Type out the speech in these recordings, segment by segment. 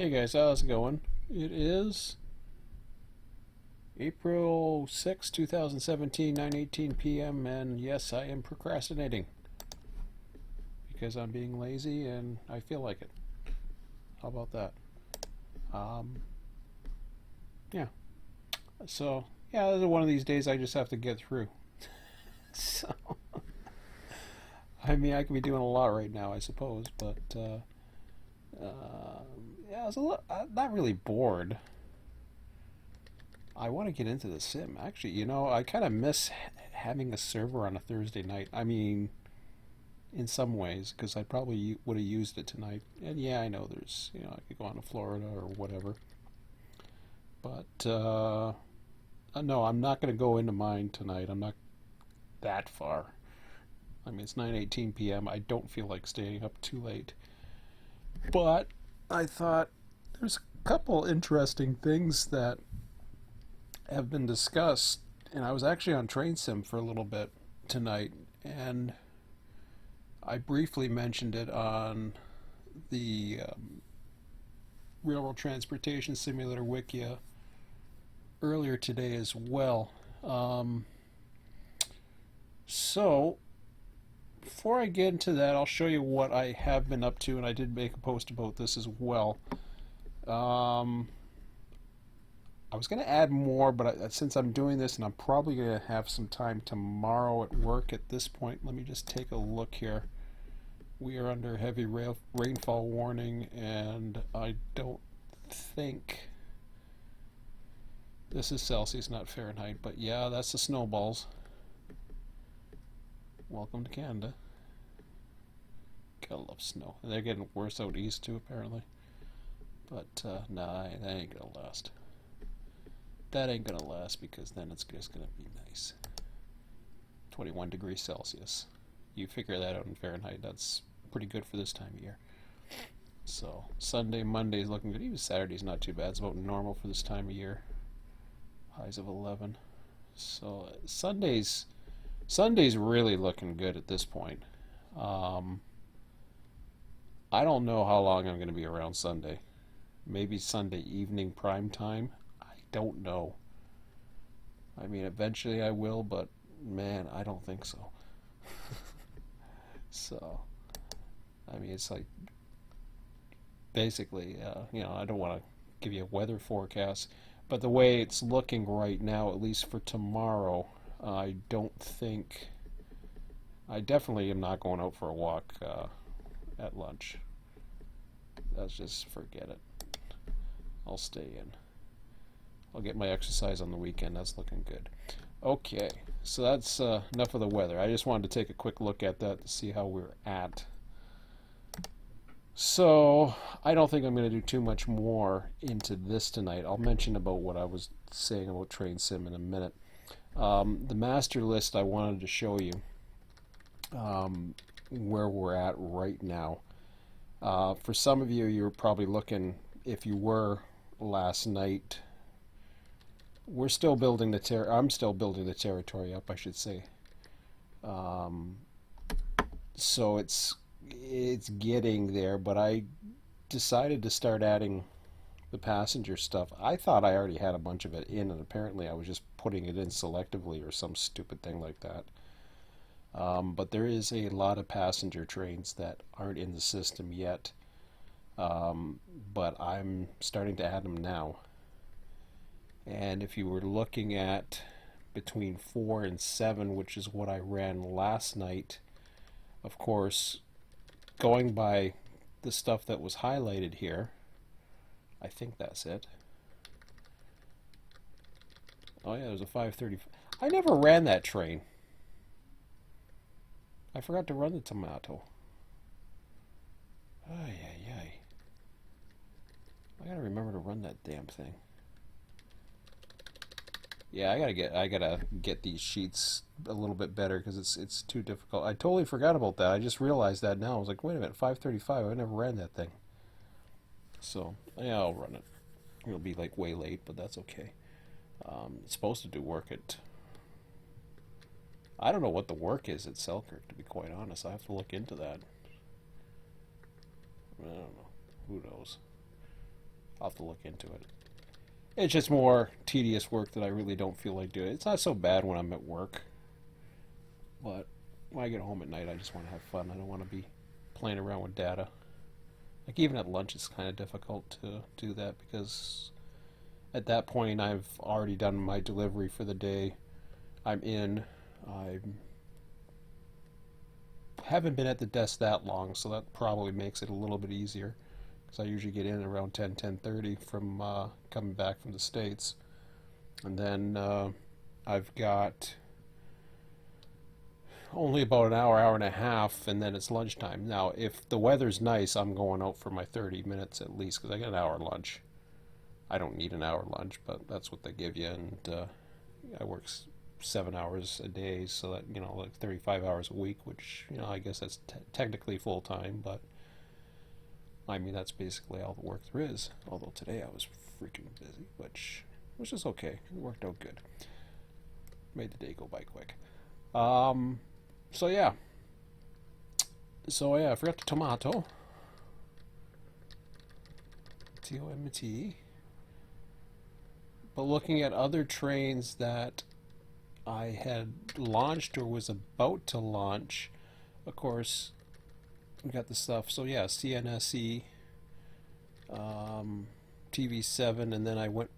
Hey guys, how's it going? It is April 6, 2017, 9:18 p.m. and yes, I am procrastinating because I'm being lazy and I feel like it. How about that? Um, yeah. So, yeah, this is one of these days I just have to get through. So, I mean, I could be doing a lot right now, I suppose, but yeah, I was a lot, not really bored. I want to get into the sim. Actually, I kind of miss having a server on a Thursday night. I mean, in some ways, because I probably would have used it tonight. And yeah, I know I could go on to Florida or whatever. But no, I'm not going to go into mine tonight. I'm not that far. I mean, it's 9:18 p.m. I don't feel like staying up too late. But I thought there's a couple interesting things that have been discussed, and I was actually on Train Sim for a little bit tonight, and I briefly mentioned it on the Railroad Transportation Simulator Wikia earlier today as well. Um, so, before I get into that, I'll show you what I have been up to, and I did make a post about this as well. Um, I was going to add more, but since I'm doing this and I'm probably going to have some time tomorrow at work at this point, let me just take a look here. We are under heavy rainfall warning, and I don't think this is Celsius, not Fahrenheit, but yeah, that's the snowballs. Welcome to Canada. Gotta love snow. And they're getting worse out east too, apparently. But nah, that ain't gonna last. That ain't gonna last because then it's just gonna be nice. 21 degrees Celsius. You figure that out in Fahrenheit. That's pretty good for this time of year. So Sunday, Monday's looking good. Even Saturday's not too bad. It's about normal for this time of year. Highs of 11. So Sunday's really looking good at this point. Um, I don't know how long I'm going to be around Sunday. Maybe Sunday evening prime time. I don't know. I mean, eventually I will, but man, I don't think so. So, I mean, it's like basically, I don't want to give you a weather forecast, but the way it's looking right now, at least for tomorrow, I don't think. I definitely am not going out for a walk at lunch. Let's just forget it. I'll stay in. I'll get my exercise on the weekend. That's looking good. Okay, so that's enough of the weather. I just wanted to take a quick look at that to see how we're at. So I don't think I'm going to do too much more into this tonight. I'll mention about what I was saying about Train Sim in a minute. The master list I wanted to show you where we're at right now. For some of you, you're probably looking, if you were last night, we're still building I'm still building the territory up, I should say. Um, so it's getting there, but I decided to start adding the passenger stuff. I thought I already had a bunch of it in, and apparently I was just putting it in selectively or some stupid thing like that. But there is a lot of passenger trains that aren't in the system yet, but I'm starting to add them now. And if you were looking at between 4 and 7, which is what I ran last night, of course, going by the stuff that was highlighted here, I think that's it. Oh yeah, there's a 5:30. I never ran that train. I forgot to run the tomato. Ay, ay, ay. I gotta remember to run that damn thing. Yeah, I gotta get these sheets a little bit better because it's too difficult. I totally forgot about that. I just realized that now. I was like, wait a minute, 5:35. I never ran that thing. So yeah, I'll run it. It'll be like way late, but that's okay. It's supposed to do work at. I don't know what the work is at Selkirk, to be quite honest. I have to look into that. I don't know. Who knows? I'll have to look into it. It's just more tedious work that I really don't feel like doing. It's not so bad when I'm at work, but when I get home at night, I just want to have fun. I don't want to be playing around with data. Like even at lunch, it's kind of difficult to do that because at that point, I've already done my delivery for the day. I'm in. I haven't been at the desk that long, so that probably makes it a little bit easier. Because I usually get in around 10:30 from coming back from the States. And then I've got only about an hour, hour and a half, and then it's lunchtime. Now, if the weather's nice, I'm going out for my 30 minutes at least, because I got an hour lunch. I don't need an hour lunch, but that's what they give you, and I work 7 hours a day, so that, like 35 hours a week, which, I guess that's technically full time, but I mean, that's basically all the work there is. Although today I was freaking busy, which was just okay. It worked out good. Made the day go by quick. So yeah. I forgot the tomato. T-O-M-T. But looking at other trains that I had launched or was about to launch, of course, we got the stuff. So yeah, CNSE, TV7, and then I went.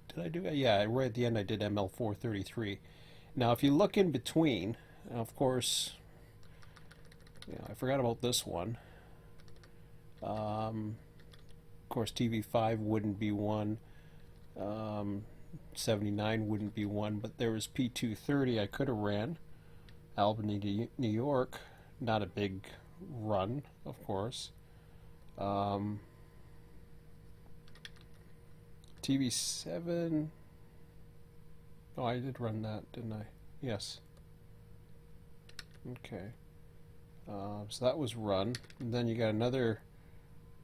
Did I do it? Yeah, right at the end I did ML433. Now, if you look in between, of course, I forgot about this one. Of course, TV5 wouldn't be one. 79 wouldn't be one, but there was P230 I could have ran. Albany to New York. Not a big run, of course. TV7. Oh, I did run that, didn't I? Yes. Okay. So that was run. And then you got another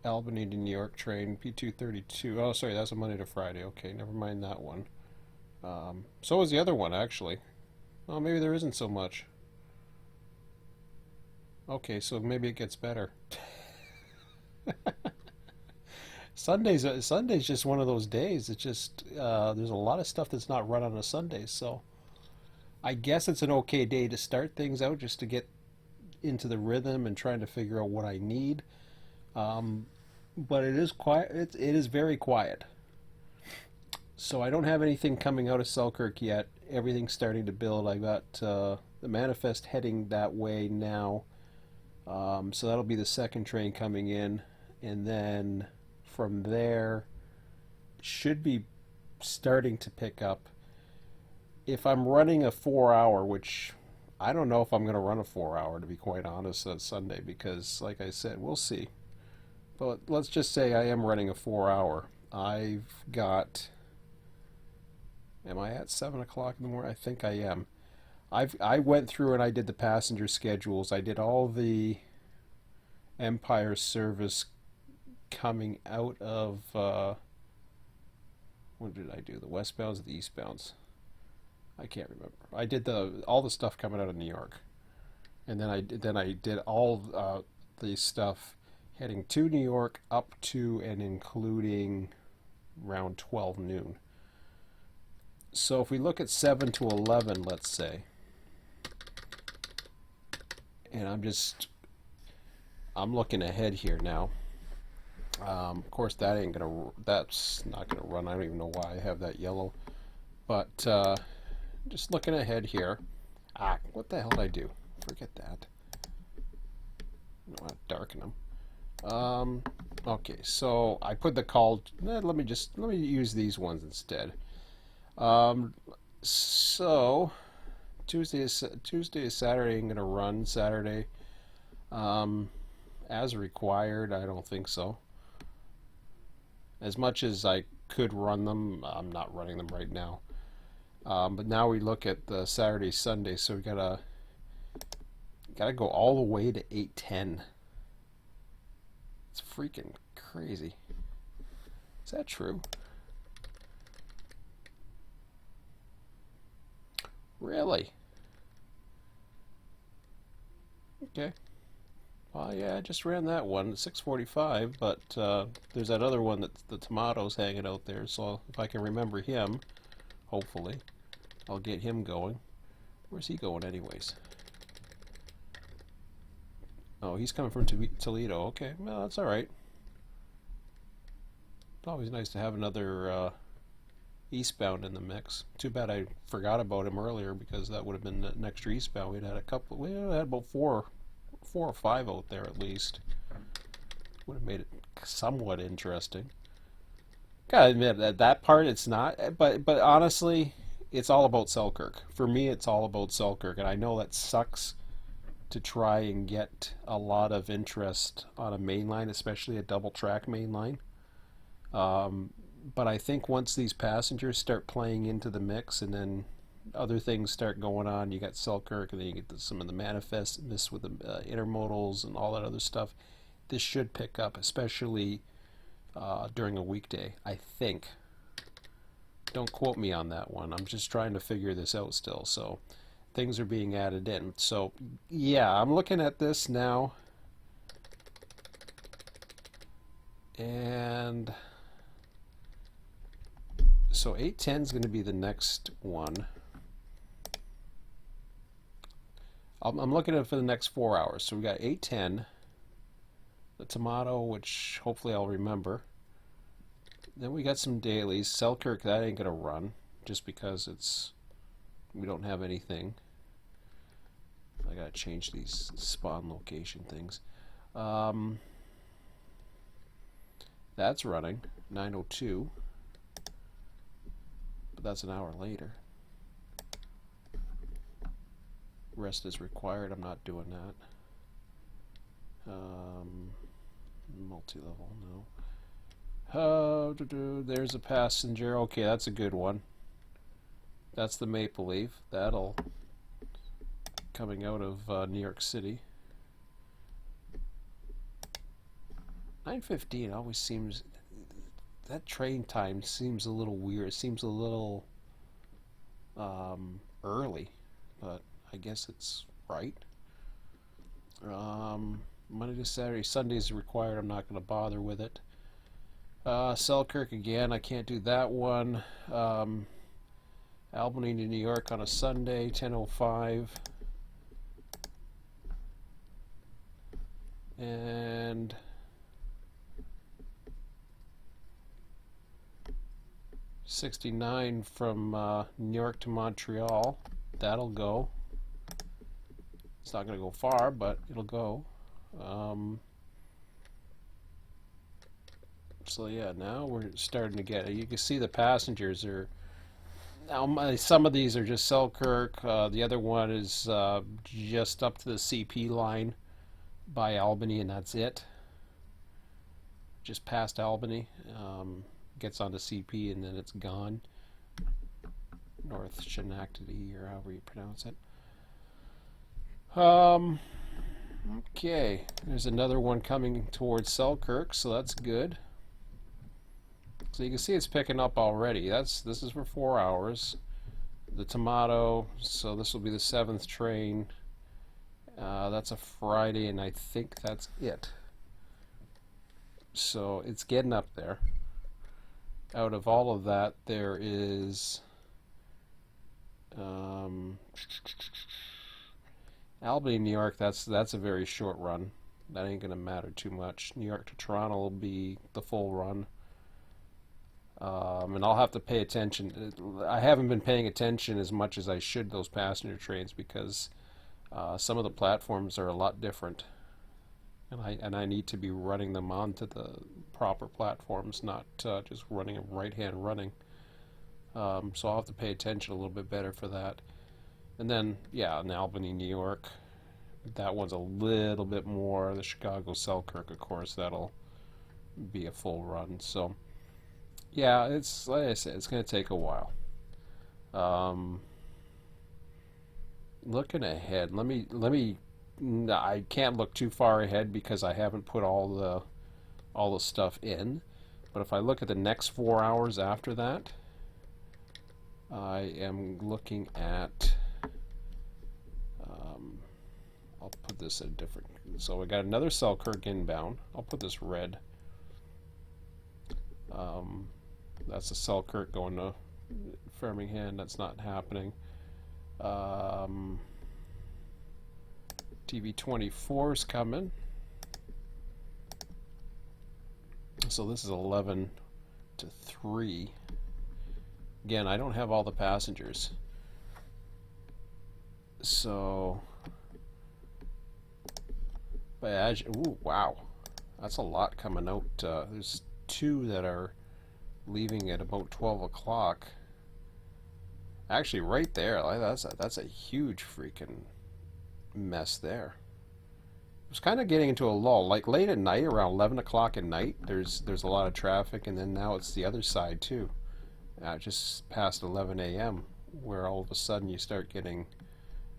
Albany to New York train, P232. Oh, sorry, that's a Monday to Friday. Okay, never mind that one. So was the other one, actually. Oh, maybe there isn't so much. Okay, so maybe it gets better. Sunday's just one of those days. It's just there's a lot of stuff that's not run on a Sunday, so I guess it's an okay day to start things out, just to get into the rhythm and trying to figure out what I need. But it is quiet. It is very quiet. So I don't have anything coming out of Selkirk yet. Everything's starting to build. I got the manifest heading that way now. So that'll be the second train coming in, and then from there should be starting to pick up. If I'm running a 4 hour, which I don't know if I'm going to run a 4 hour, to be quite honest, on Sunday, because like I said, we'll see. But let's just say I am running a 4 hour. I've got, am I at 7 o'clock in the morning? I think I am. I went through and I did the passenger schedules. I did all the Empire service coming out of what did I do? The westbounds or the eastbounds? I can't remember. I did all the stuff coming out of New York, and then I did all the stuff heading to New York up to and including around 12 noon. So if we look at 7 to 11, let's say, and I'm looking ahead here now. Of course, that's not gonna run. I don't even know why I have that yellow, but just looking ahead here. What the hell did I do? Forget that. I don't want to darken them. Okay, so I put the call. Let me use these ones instead. So Tuesday is Saturday. I'm gonna run Saturday. As required, I don't think so. As much as I could run them, I'm not running them right now. But now we look at the Saturday, Sunday, so we gotta go all the way to 8:10. It's freaking crazy. Is that true? Really? Okay. Yeah, I just ran that one at 6:45, but there's that other one that's the tomatoes hanging out there. So if I can remember him, hopefully, I'll get him going. Where's he going, anyways? Oh, he's coming from Toledo. Okay, well, that's all right. It's always nice to have another eastbound in the mix. Too bad I forgot about him earlier because that would have been an extra eastbound. We'd had a couple. We had about four or five out there at least. Would have made it somewhat interesting. Gotta admit that part it's not, but honestly, it's all about Selkirk. For me, it's all about Selkirk, and I know that sucks to try and get a lot of interest on a main line, especially a double track main line. But I think once these passengers start playing into the mix, and then other things start going on, you got Selkirk, and then you get some of the manifest this with the intermodals and all that other stuff. This should pick up, especially during a weekday, I think. Don't quote me on that one. I'm just trying to figure this out still. So things are being added in. So yeah, I'm looking at this now. And so 8:10 is going to be the next one. I'm looking at it for the next 4 hours. So we got 8:10, the tomato, which hopefully I'll remember. Then we got some dailies. Selkirk, that ain't gonna run, just because we don't have anything. I gotta change these spawn location things. That's running 9:02, but that's an hour later. Rest is required. I'm not doing that. Multi-level, no. There's a passenger. Okay, that's a good one. That's the Maple Leaf. That'll coming out of New York City. 9:15 always seems, that train time seems a little weird. It seems a little early, but I guess it's right. Monday to Saturday, Sunday is required. I'm not going to bother with it. Selkirk again, I can't do that one. Albany to New York on a Sunday, 10:05. And '69 from New York to Montreal. That'll go. It's not going to go far, but it'll go. So yeah, now we're starting to get. You can see the passengers are. Now some of these are just Selkirk. The other one is just up to the CP line by Albany, and that's it. Just past Albany, gets onto CP, and then it's gone. North Schenectady, or however you pronounce it. Okay, there's another one coming towards Selkirk, so that's good. So you can see it's picking up already. This is for 4 hours. The tomato, so this will be the 7th train. That's a Friday, and I think that's it. So it's getting up there. Out of all of that, there is Albany, New York. That's a very short run. That ain't gonna matter too much. New York to Toronto will be the full run. And I'll have to pay attention. I haven't been paying attention as much as I should those passenger trains because some of the platforms are a lot different, and I need to be running them onto the proper platforms, not just running them right-hand running. So I'll have to pay attention a little bit better for that. And then, yeah, in Albany, New York, that one's a little bit more. The Chicago Selkirk, of course, that'll be a full run. So, yeah, it's like I said, it's going to take a while. Looking ahead, let me. I can't look too far ahead because I haven't put all the stuff in. But if I look at the next 4 hours after that, I am looking at. I'll put this in a different. So we got another Selkirk inbound. I'll put this red. That's a Selkirk going to Framingham. That's not happening. TV24 is coming. So this is 11 to 3. Again, I don't have all the passengers. So, but as ooh, wow, that's a lot coming out. There's 2 that are leaving at about 12 o'clock. Actually, right there, that's a huge freaking mess there. It was kind of getting into a lull. Like late at night, around 11 o'clock at night, there's a lot of traffic, and then now it's the other side too. Just past 11 a.m., where all of a sudden you start getting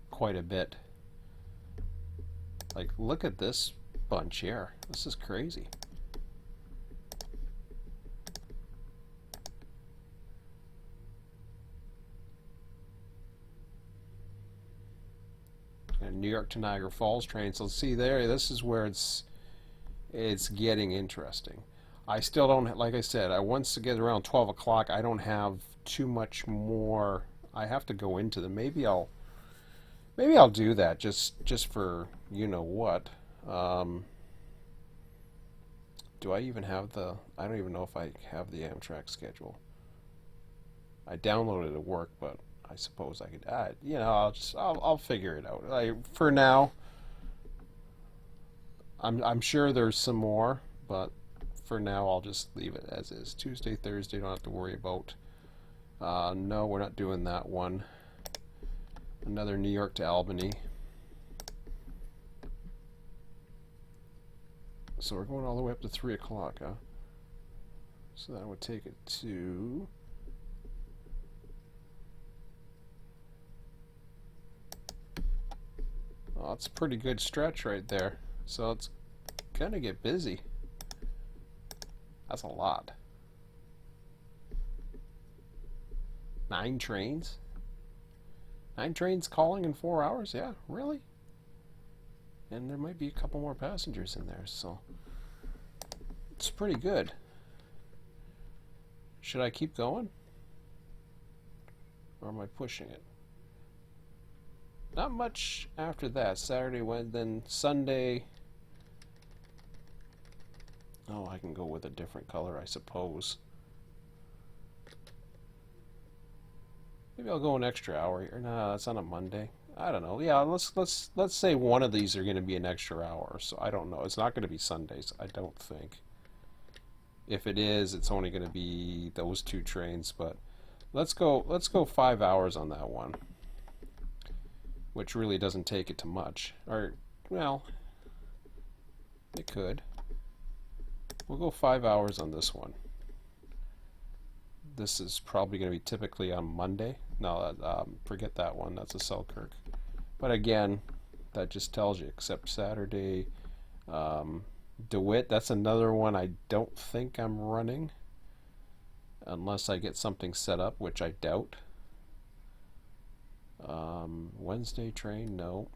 quite a bit. Like, look at this bunch here. This is crazy. And New York to Niagara Falls train. So see there, this is where it's getting interesting. I still don't, like I said, once I get around 12 o'clock, I don't have too much more. I have to go into them. Maybe I'll do that just for you know what. Do I even have the? I don't even know if I have the Amtrak schedule. I downloaded it at work, but I suppose I could. You know, I'll figure it out. For now, I'm sure there's some more, but for now I'll just leave it as is. Tuesday, Thursday, don't have to worry about. No, we're not doing that one. Another New York to Albany. So we're going all the way up to 3 o'clock, huh? So that would take it to... Oh, it's a pretty good stretch right there. So it's gonna get busy. That's a lot. 9 trains? 9 trains calling in 4 hours? Yeah, really? And there might be a couple more passengers in there, so it's pretty good. Should I keep going? Or am I pushing it? Not much after that. Saturday, Wednesday, then Sunday. Oh, I can go with a different color, I suppose. Maybe I'll go an extra hour here. No, that's on a Monday. I don't know. Yeah, let's say one of these are going to be an extra hour. So I don't know. It's not going to be Sundays, I don't think. If it is, it's only going to be those 2 trains. But let's go 5 hours on that one, which really doesn't take it to much. Or, well, it could. We'll go 5 hours on this one. This is probably going to be typically on Monday. No, forget that one. That's a Selkirk. But again, that just tells you, except Saturday. DeWitt, that's another one I don't think I'm running. Unless I get something set up, which I doubt. Wednesday train, no.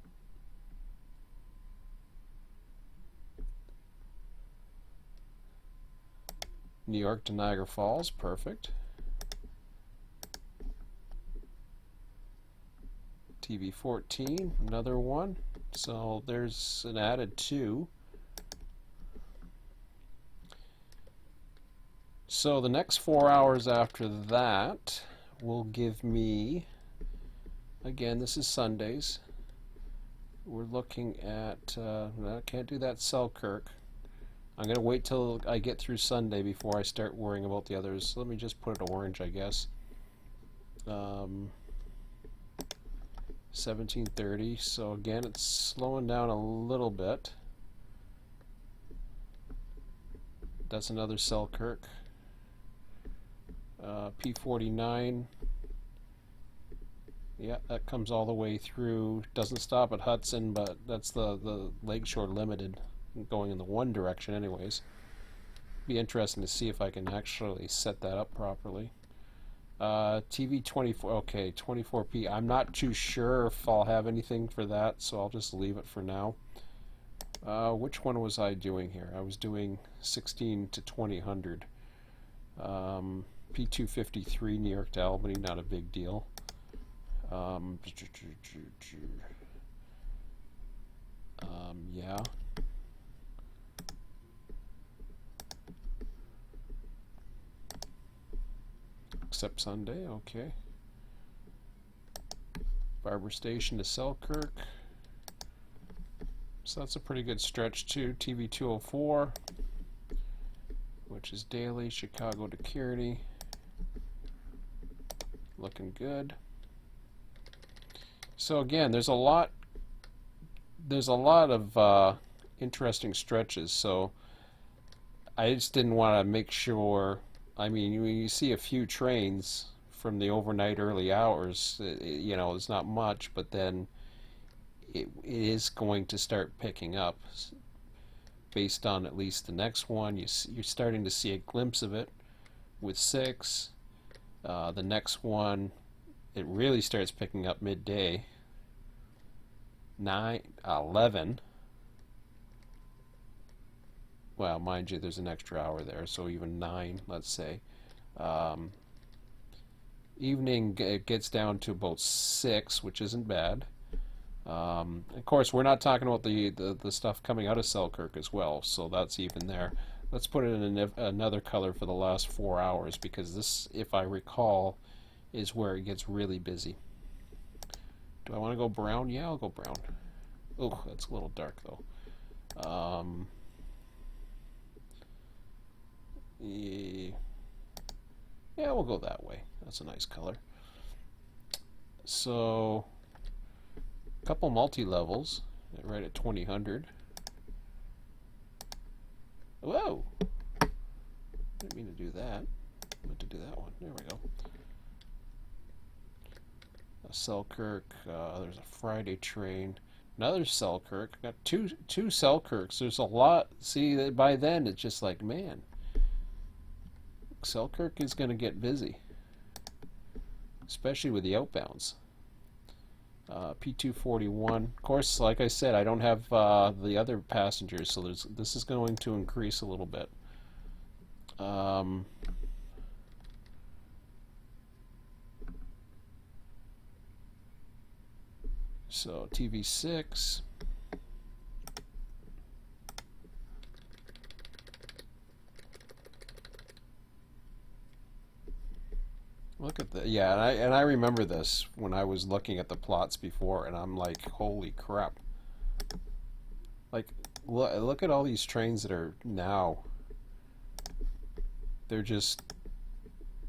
New York to Niagara Falls, perfect. TV14, another one. So there's an added 2. So the next 4 hours after that will give me, again, this is Sundays. We're looking at, I can't do that Selkirk. I'm going to wait till I get through Sunday before I start worrying about the others. Let me just put it orange, I guess. 17:30. So again, it's slowing down a little bit. That's another Selkirk. P49. Yeah, that comes all the way through. Doesn't stop at Hudson, but that's the Lakeshore Limited, going in the one direction anyways. Be interesting to see if I can actually set that up properly. TV 24. Okay, 24p. I'm not too sure if I'll have anything for that, so I'll just leave it for now. Which one was I doing here? I was doing 16 to 2000. P253 New York to Albany, not a big deal. Yeah. Except Sunday, okay. Barber Station to Selkirk. So that's a pretty good stretch too. TV 204, which is daily. Chicago to Kearney. Looking good. So again, there's a lot of interesting stretches. So I just didn't want to make sure. I mean, when you see a few trains from the overnight early hours, you know, it's not much, but then it is going to start picking up based on at least the next one. You're starting to see a glimpse of it with 6. The next one, it really starts picking up midday. 9, 11. Well, mind you, there's an extra hour there, so even 9, let's say. Evening, it gets down to about 6, which isn't bad. Of course, we're not talking about the stuff coming out of Selkirk as well, so that's even there. Let's put it in another color for the last 4 hours, because this, if I recall, is where it gets really busy. Do I want to go brown? Yeah, I'll go brown. Oh, that's a little dark though. Yeah, we'll go that way. That's a nice color. So, a couple multi-levels right at 2000. Whoa! Didn't mean to do that. I meant to do that one. There we go. A Selkirk. There's a Friday train. Another Selkirk. Got two Selkirks. There's a lot. See, by then it's just like, man, Selkirk is going to get busy, especially with the outbounds. P241. Of course, like I said, I don't have the other passengers, so this is going to increase a little bit. So TV6. Look at that. Yeah, and I remember this when I was looking at the plots before, and I'm like, holy crap. Like, look at all these trains that are now. They're just,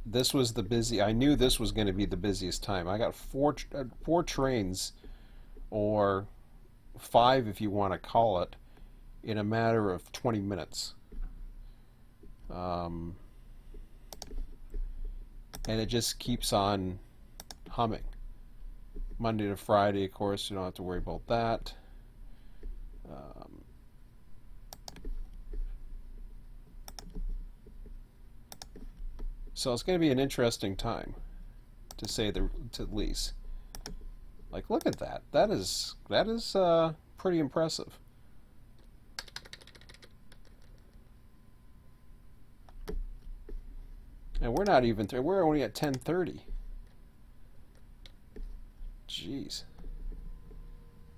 this was the busy, I knew this was going to be the busiest time. I got four trains, or 5 if you want to call it, in a matter of 20 minutes. And it just keeps on humming. Monday to Friday, of course, you don't have to worry about that. So it's going to be an interesting time, to say the least. Like, look at that. That is pretty impressive. And we're not even through. We're only at 10:30. Jeez.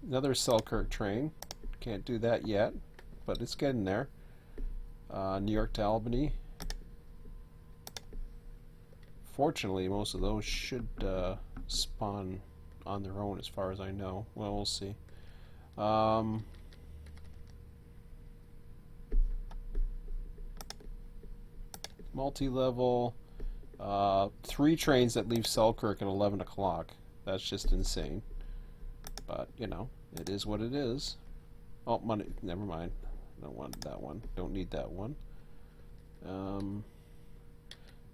Another Selkirk train. Can't do that yet, but it's getting there. New York to Albany. Fortunately, most of those should spawn on their own, as far as I know. Well, we'll see. Multi-level. 3 trains that leave Selkirk at 11 o'clock. That's just insane. But, you know, it is what it is. Oh, money. Never mind. Don't want that one. Don't need that one.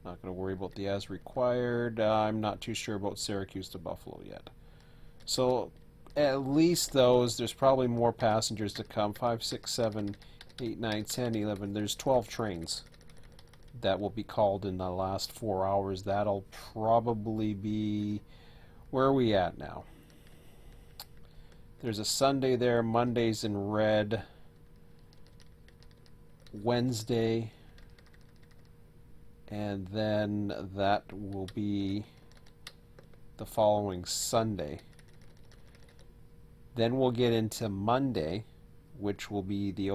Not going to worry about the as required. I'm not too sure about Syracuse to Buffalo yet. So, at least those, there's probably more passengers to come. 5, 6, 7, 8, 9, 10, 11. There's 12 trains that will be called in the last 4 hours. That'll probably be, where are we at now? There's a Sunday there, Monday's in red, Wednesday, and then that will be the following Sunday. Then we'll get into Monday, which will be the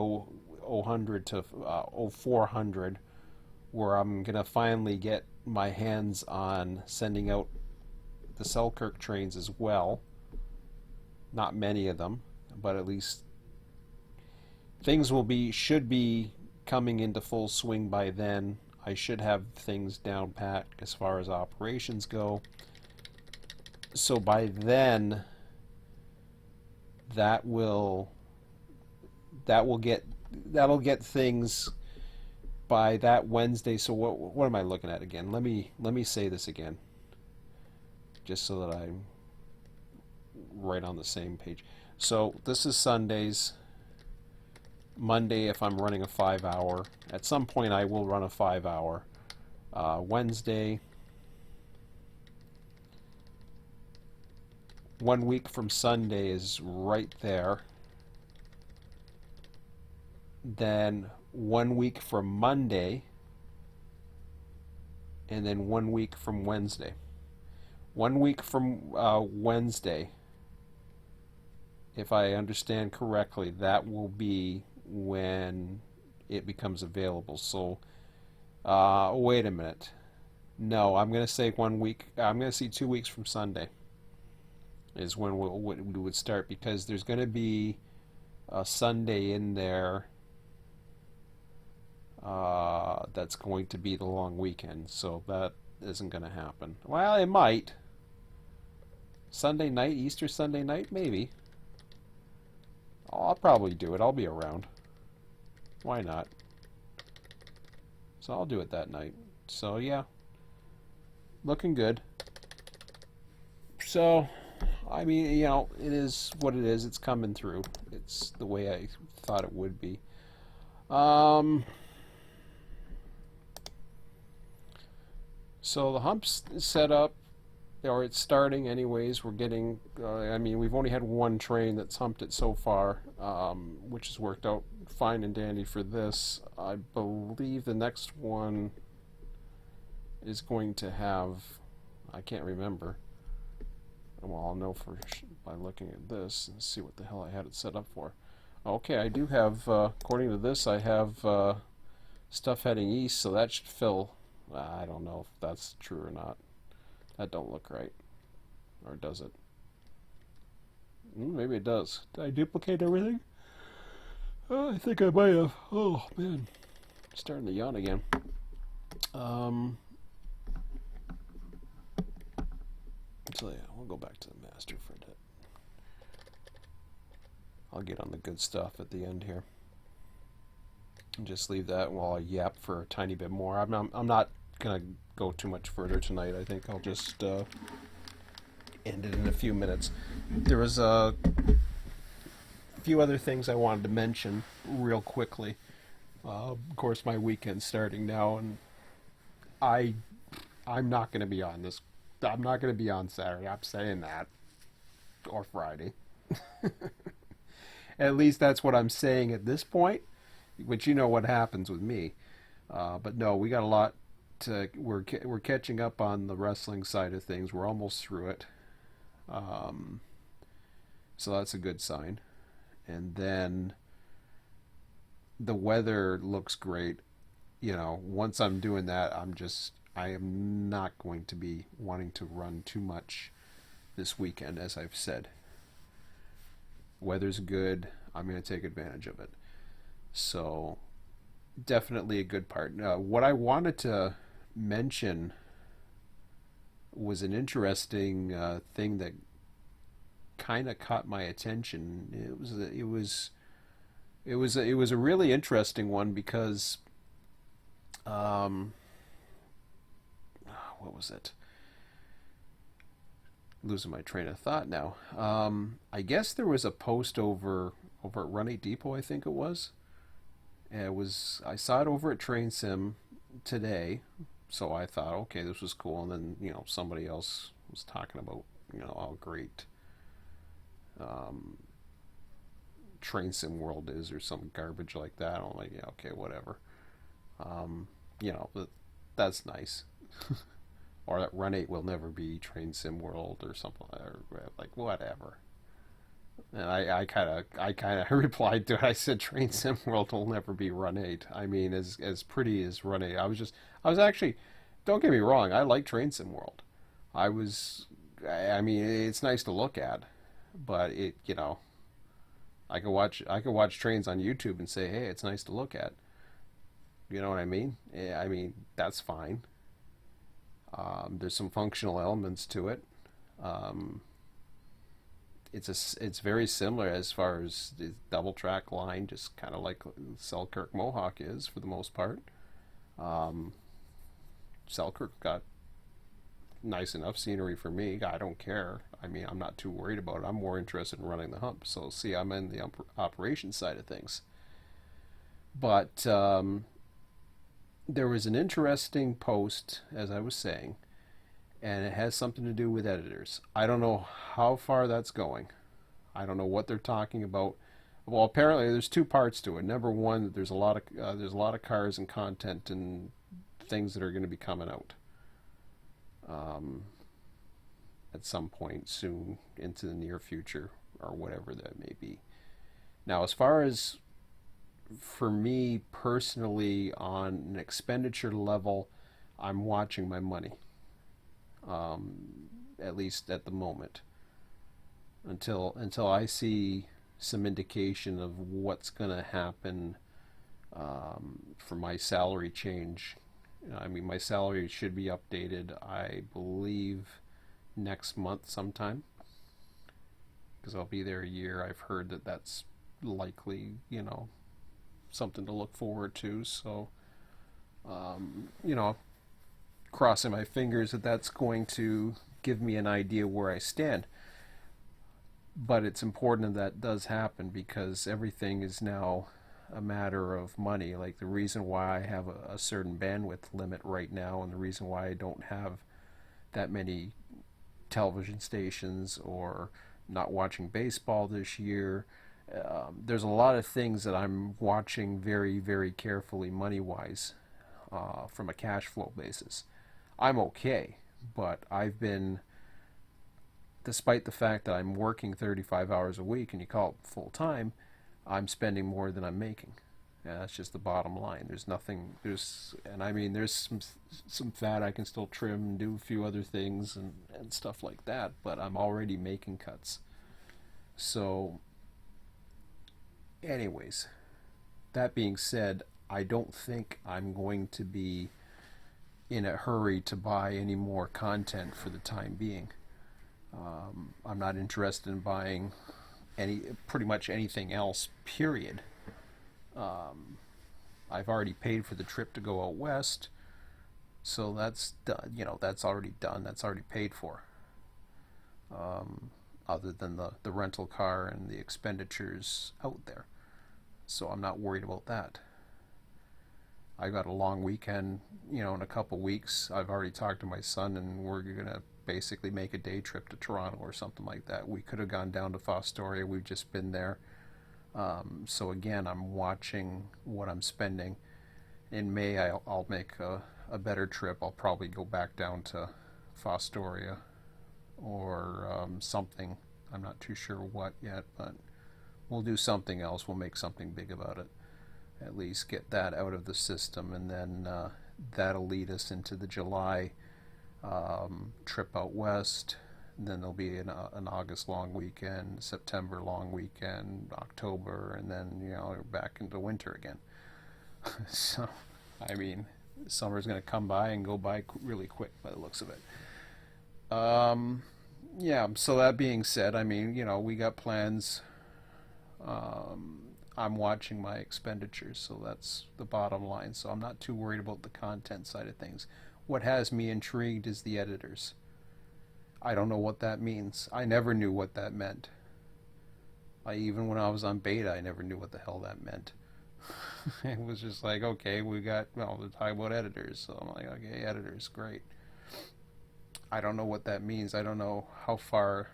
0000 to 0400, where I'm going to finally get my hands on sending out the Selkirk trains as well. Not many of them, but at least things should be coming into full swing by then. I should have things down pat as far as operations go. So by then, that'll get things by that Wednesday. So what am I looking at again? Let me say this again, just so that I'm right on the same page. So this is Sundays. Monday, if I'm running a 5-hour, at some point I will run a 5-hour. Wednesday, 1 week from Sunday is right there. Then 1 week from Monday, and then 1 week from Wednesday. 1 week from Wednesday, if I understand correctly, that will be when it becomes available. So, wait a minute. No, I'm going to say 1 week. I'm going to see 2 weeks from Sunday is when we would start, because there's going to be a Sunday in there that's going to be the long weekend. So that isn't going to happen. Well, it might. Sunday night, Easter Sunday night, maybe. I'll probably do it. I'll be around. Why not? So I'll do it that night. So yeah, looking good. So, I mean, you know, it is what it is. It's coming through. It's the way I thought it would be. So the hump's set up, or it's starting anyways. We're getting, I mean, we've only had one train that's humped it so far, which has worked out fine and dandy for this. I believe the next one is going to have, I can't remember. Well, I'll know by looking at this and see what the hell I had it set up for. Okay, I do have, according to this, I have stuff heading east, so that should fill. I don't know if that's true or not. That don't look right. Or does it? Maybe it does. Did I duplicate everything? I think I might have. Oh, man. Starting to yawn again. So yeah, we'll go back to the master for a bit. I'll get on the good stuff at the end here. And just leave that while I yap for a tiny bit more. I'm not going to go too much further tonight. I think I'll just end it in a few minutes. There was a few other things I wanted to mention real quickly. Of course, my weekend's starting now, and I'm not going to be on this. I'm not going to be on Saturday. I'm saying that. Or Friday. At least that's what I'm saying at this point. But you know what happens with me. But no, we got a lot to. We're catching up on the wrestling side of things. We're almost through it. So that's a good sign. And then the weather looks great. You know, once I'm doing that, I am not going to be wanting to run too much this weekend, as I've said. Weather's good. I'm going to take advantage of it. So, definitely a good part. What I wanted to mention was an interesting thing that kind of caught my attention. It was a really interesting one because what was it? Losing my train of thought now. I guess there was a post over at Run8 Depot, I think it was. I saw it over at Train Sim today, so I thought, okay, this was cool. And then somebody else was talking about how great um, Train Sim World is, or some garbage like that. I'm like, yeah, okay, whatever. Um, but that's nice. Or that Run8 will never be Train Sim World or something, or like whatever. And I kind of replied to it. I said Train Sim World will never be Run8. I mean, as pretty as Run8. I was actually, don't get me wrong, I like Train Sim World. I was, I mean, it's nice to look at, but I could watch trains on YouTube and say, hey, it's nice to look at. You know what I mean? I mean, that's fine. There's some functional elements to it. Um, it's very similar as far as the double track line, just kind of like Selkirk Mohawk is for the most part. Um, Selkirk got nice enough scenery for me. I don't care. I mean, I'm not too worried about it. I'm more interested in running the hump. So, see, I'm in the operations side of things. But there was an interesting post, as I was saying, and it has something to do with editors. I don't know how far that's going. I don't know what they're talking about. Well, apparently there's two parts to it. Number one, there's a lot of cars and content and things that are going to be coming out um, at some point soon into the near future or whatever that may be. Now, as far as for me personally on an expenditure level, I'm watching my money, at least at the moment, until I see some indication of what's going to happen for my salary change. I mean, my salary should be updated, I believe, next month sometime, because I'll be there a year. I've heard that that's likely, something to look forward to. So, you know, crossing my fingers that that's going to give me an idea where I stand. But it's important that does happen because everything is now a matter of money. Like the reason why I have a certain bandwidth limit right now, and the reason why I don't have that many television stations or not watching baseball this year. There's a lot of things that I'm watching very, very carefully money wise from a cash flow basis. I'm okay, but I've been, despite the fact that I'm working 35 hours a week and you call it full time, I'm spending more than I'm making. Yeah, that's just the bottom line. There's nothing. And I mean, there's some fat I can still trim and do a few other things and stuff like that. But I'm already making cuts. So, anyways, that being said, I don't think I'm going to be in a hurry to buy any more content for the time being. I'm not interested in buying pretty much anything else. Period. I've already paid for the trip to go out west, so that's done. That's already done. That's already paid for. Other than the rental car and the expenditures out there, so I'm not worried about that. I got a long weekend, in a couple weeks. I've already talked to my son, and we're gonna basically make a day trip to Toronto or something like that. We could have gone down to Fostoria. We've just been there. So again, I'm watching what I'm spending. In May, I'll make a better trip. I'll probably go back down to Fostoria or something. I'm not too sure what yet, but we'll do something else. We'll make something big about it. At least get that out of the system, and then that'll lead us into the July trip out west. And then there'll be an August long weekend, September long weekend, October, and then we're back into winter again. So, I mean, summer's going to come by and go by really quick by the looks of it. Yeah. So that being said, I mean, we got plans. I'm watching my expenditures, so that's the bottom line. So I'm not too worried about the content side of things. What has me intrigued is the editors. I don't know what that means. I never knew what that meant. Even when I was on beta, I never knew what the hell that meant. It was just like, okay, we got, well, we're talking about editors. So I'm like, okay, editors, great. I don't know what that means. I don't know how far,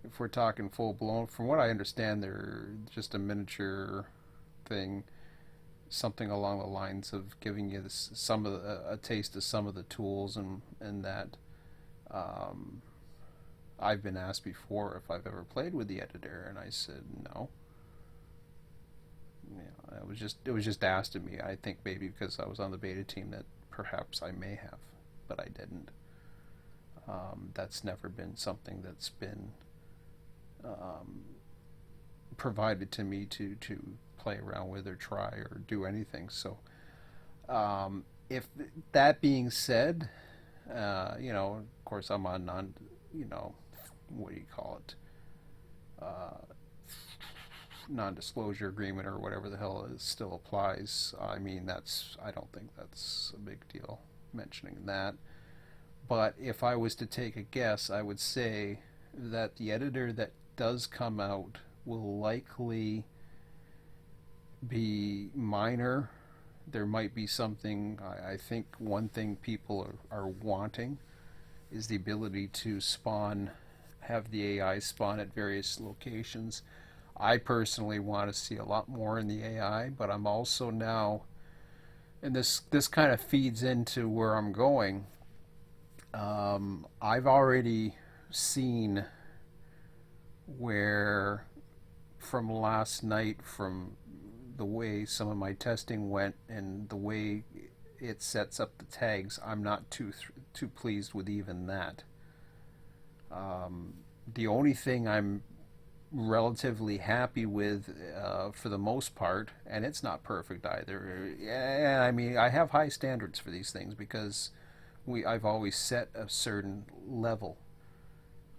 if we're talking full blown. From what I understand, they're just a miniature thing, something along the lines of giving you this, some of the, a taste of some of the tools and that. Um, I've been asked before if I've ever played with the editor, and I said no. It was just asked of me. I think maybe because I was on the beta team that perhaps I may have, but I didn't. That's never been something that's been um, provided to me to play around with or try or do anything. So, if that being said, of course, I'm on non, you know, what do you call it? Uh, Non-disclosure agreement or whatever the hell is still applies. I mean, I don't think that's a big deal mentioning that. But if I was to take a guess, I would say that the editor that does come out will likely be minor. There might be something, I think one thing people are wanting is the ability to spawn, have the AI spawn at various locations. I personally want to see a lot more in the AI, but I'm also now, and this kind of feeds into where I'm going. I've already seen where from last night, from the way some of my testing went and the way it sets up the tags, I'm not too pleased with even that. The only thing I'm relatively happy with, for the most part, and it's not perfect either. Yeah, I mean, I have high standards for these things because I've always set a certain level.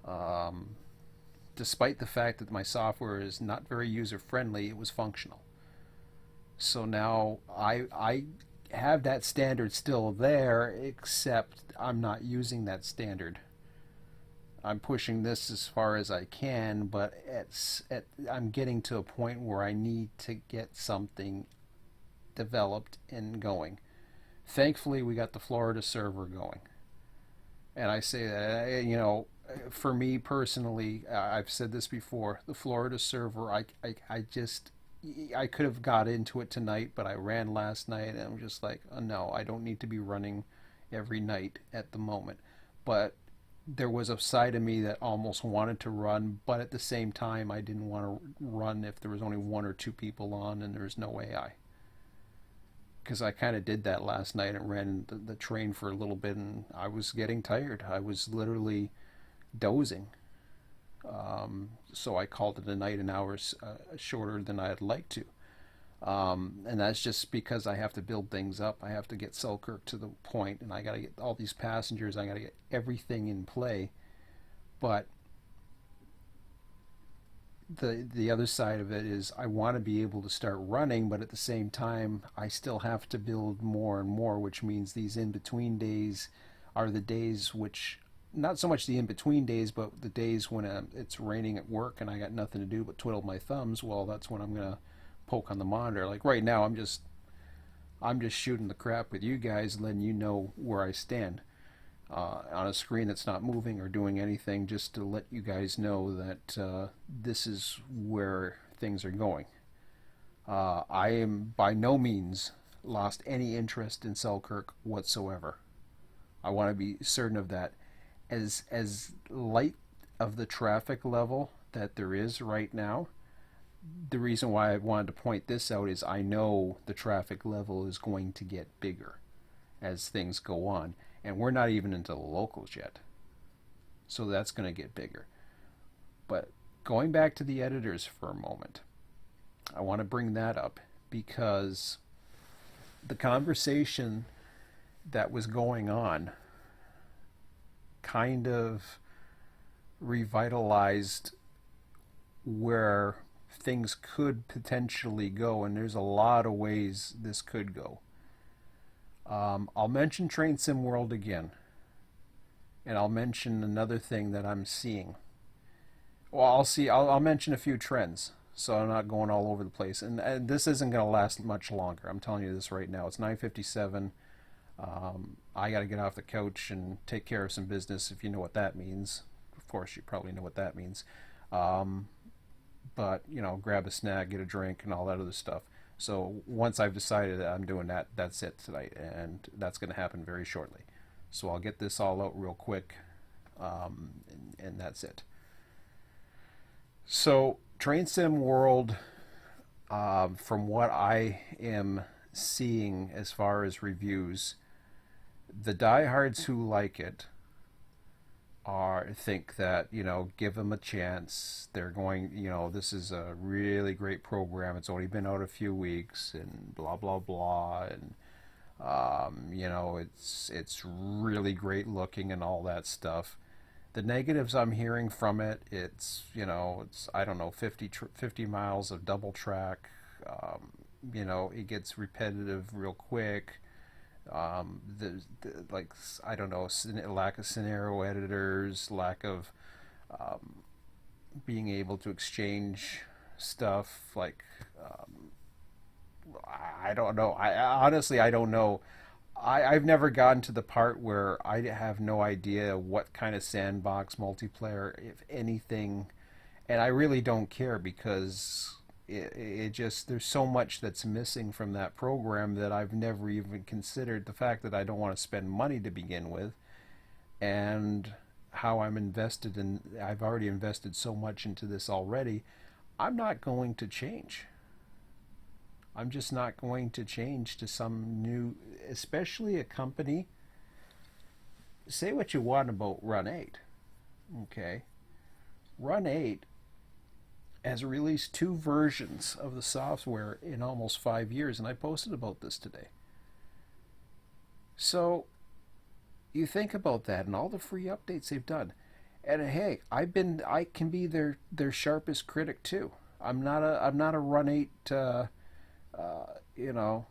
Um, Despite the fact that my software is not very user friendly, it was functional. So now I have that standard still there, except I'm not using that standard. I'm pushing this as far as I can, but I'm getting to a point where I need to get something developed and going. Thankfully, we got the Florida server going. And I say that, for me personally, I've said this before, the Florida server, I just, I could have got into it tonight, but I ran last night and I'm just like, oh, no, I don't need to be running every night at the moment. But there was a side of me that almost wanted to run, but at the same time, I didn't want to run if there was only one or two people on and there's no AI. Because I kind of did that last night and ran the train for a little bit, and I was getting tired. I was literally dozing. So I called it a night, an hour shorter than I'd like to. And that's just because I have to build things up. I have to get Selkirk to the point, and I got to get all these passengers. I got to get everything in play. But the other side of it is I want to be able to start running, but at the same time, I still have to build more and more, which means these in between days are the days which, not so much the in between days, but the days when it's raining at work and I got nothing to do but twiddle my thumbs. Well, that's when I'm gonna poke on the monitor. Like right now, I'm just shooting the crap with you guys, letting you know where I stand on a screen that's not moving or doing anything, just to let you guys know that this is where things are going. I am by no means lost any interest in Selkirk whatsoever. I want to be certain of that. As light of the traffic level that there is right now, the reason why I wanted to point this out is I know the traffic level is going to get bigger as things go on, and we're not even into the locals yet, so that's going to get bigger. But going back to the editors for a moment, I want to bring that up because the conversation that was going on kind of revitalized where things could potentially go, and there's a lot of ways this could go. I'll mention Train Sim World again, and I'll mention another thing that I'm seeing. Well, I'll mention a few trends. so I'm not going all over the place. And this isn't going to last much longer. I'm telling you this right now. It's 9:57. I got to get off the couch and take care of some business, if you know what that means. Of course, you probably know what that means. Um, but, grab a snack, get a drink, and all that other stuff. So once I've decided that I'm doing that, that's it tonight. And that's going to happen very shortly. So I'll get this all out real quick, and that's it. So, Train Sim World, from what I am seeing as far as reviews, the diehards who like it are think that give them a chance. They're going, this is a really great program. It's only been out a few weeks, and blah blah blah, and it's really great looking and all that stuff. The negatives I'm hearing from it, it's I don't know, 50 miles of double track. It gets repetitive real quick. Like, I don't know, lack of scenario editors, lack of being able to exchange stuff. Like, I don't know. I don't know. I've never gotten to the part where I have no idea what kind of sandbox multiplayer, if anything, and I really don't care because it just, there's so much that's missing from that program that I've never even considered. The fact that I don't want to spend money to begin with, and how I've already invested so much into this already. I'm not going to change. I'm just not going to change to some new, especially a company. Say what you want about Run8, okay? Run8 has released two versions of the software in almost 5 years, and I posted about this today. So you think about that and all the free updates they've done. And hey, I can be their sharpest critic too. I'm not a Run8 you know,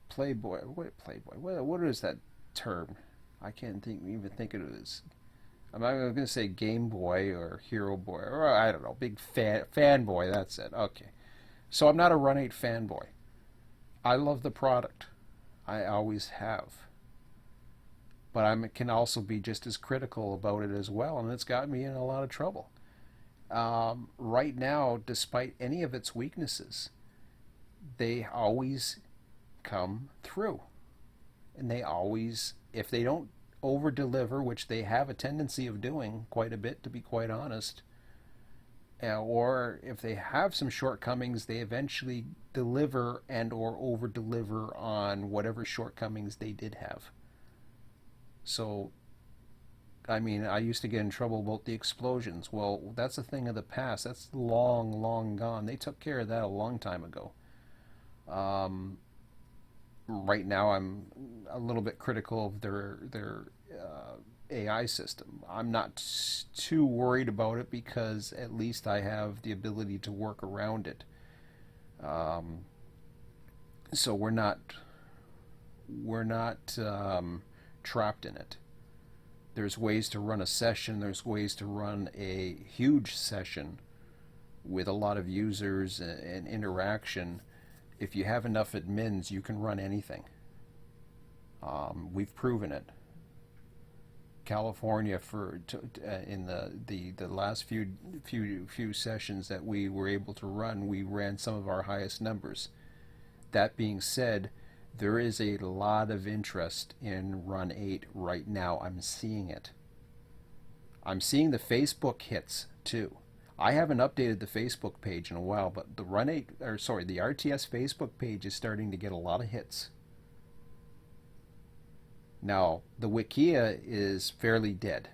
playboy. What playboy? What is that term? I can't even think of it as. I'm not going to say Game Boy or Hero Boy, or I don't know, big fanboy. That's it. Okay, so I'm not a Run8 fanboy. I love the product. I always have, but I can also be just as critical about it as well, and it's got me in a lot of trouble. Right now, despite any of its weaknesses, they always come through. And they always, if they don't over deliver, which they have a tendency of doing quite a bit, to be quite honest, or if they have some shortcomings, they eventually deliver and or over deliver on whatever shortcomings they did have. So, I mean, I used to get in trouble about the explosions. Well, that's a thing of the past. That's long, long gone. They took care of that a long time ago. Um, right now, I'm a little bit critical of their AI system. I'm not too worried about it because at least I have the ability to work around it. Um, so we're not trapped in it. There's ways to run a session. There's ways to run a huge session with a lot of users and interaction. If you have enough admins, you can run anything. We've proven it. California, in the last few sessions that we were able to run, we ran some of our highest numbers. That being said, there is a lot of interest in Run8 right now. I'm seeing it. I'm seeing the Facebook hits too. I haven't updated the Facebook page in a while, but the RTS Facebook page is starting to get a lot of hits. Now, the Wikia is fairly dead,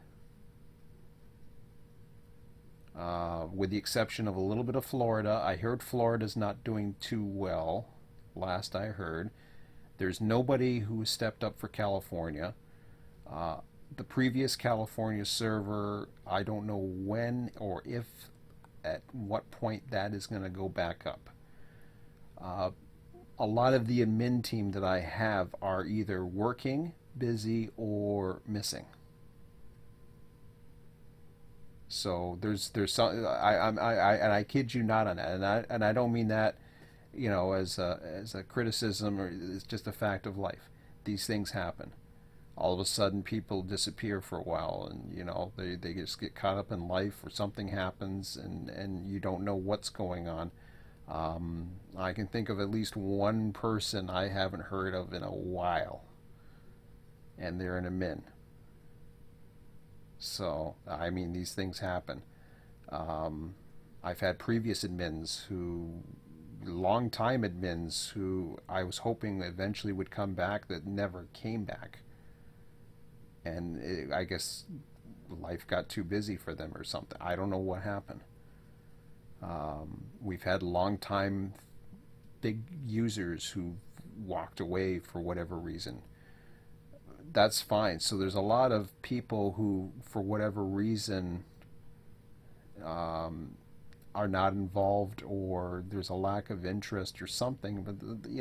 with the exception of a little bit of Florida. I heard Florida's not doing too well, last I heard. There's nobody who stepped up for California. Uh, the previous California server, I don't know when or if, at what point that is going to go back up. Uh, a lot of the admin team that I have are either working, busy, or missing. So there's some and I kid you not on that, and I don't mean that, as a criticism, or it's just a fact of life. These things happen. All of a sudden, people disappear for a while, and they just get caught up in life, or something happens, and you don't know what's going on. I can think of at least one person I haven't heard of in a while, and they're in a min. So I mean, these things happen. Um, I've had previous admins who, long time admins who I was hoping eventually would come back, that never came back. And I guess life got too busy for them or something. I don't know what happened. We've had long time big users who walked away for whatever reason. That's fine. So there's a lot of people who, for whatever reason, um, are not involved, or there's a lack of interest or something. But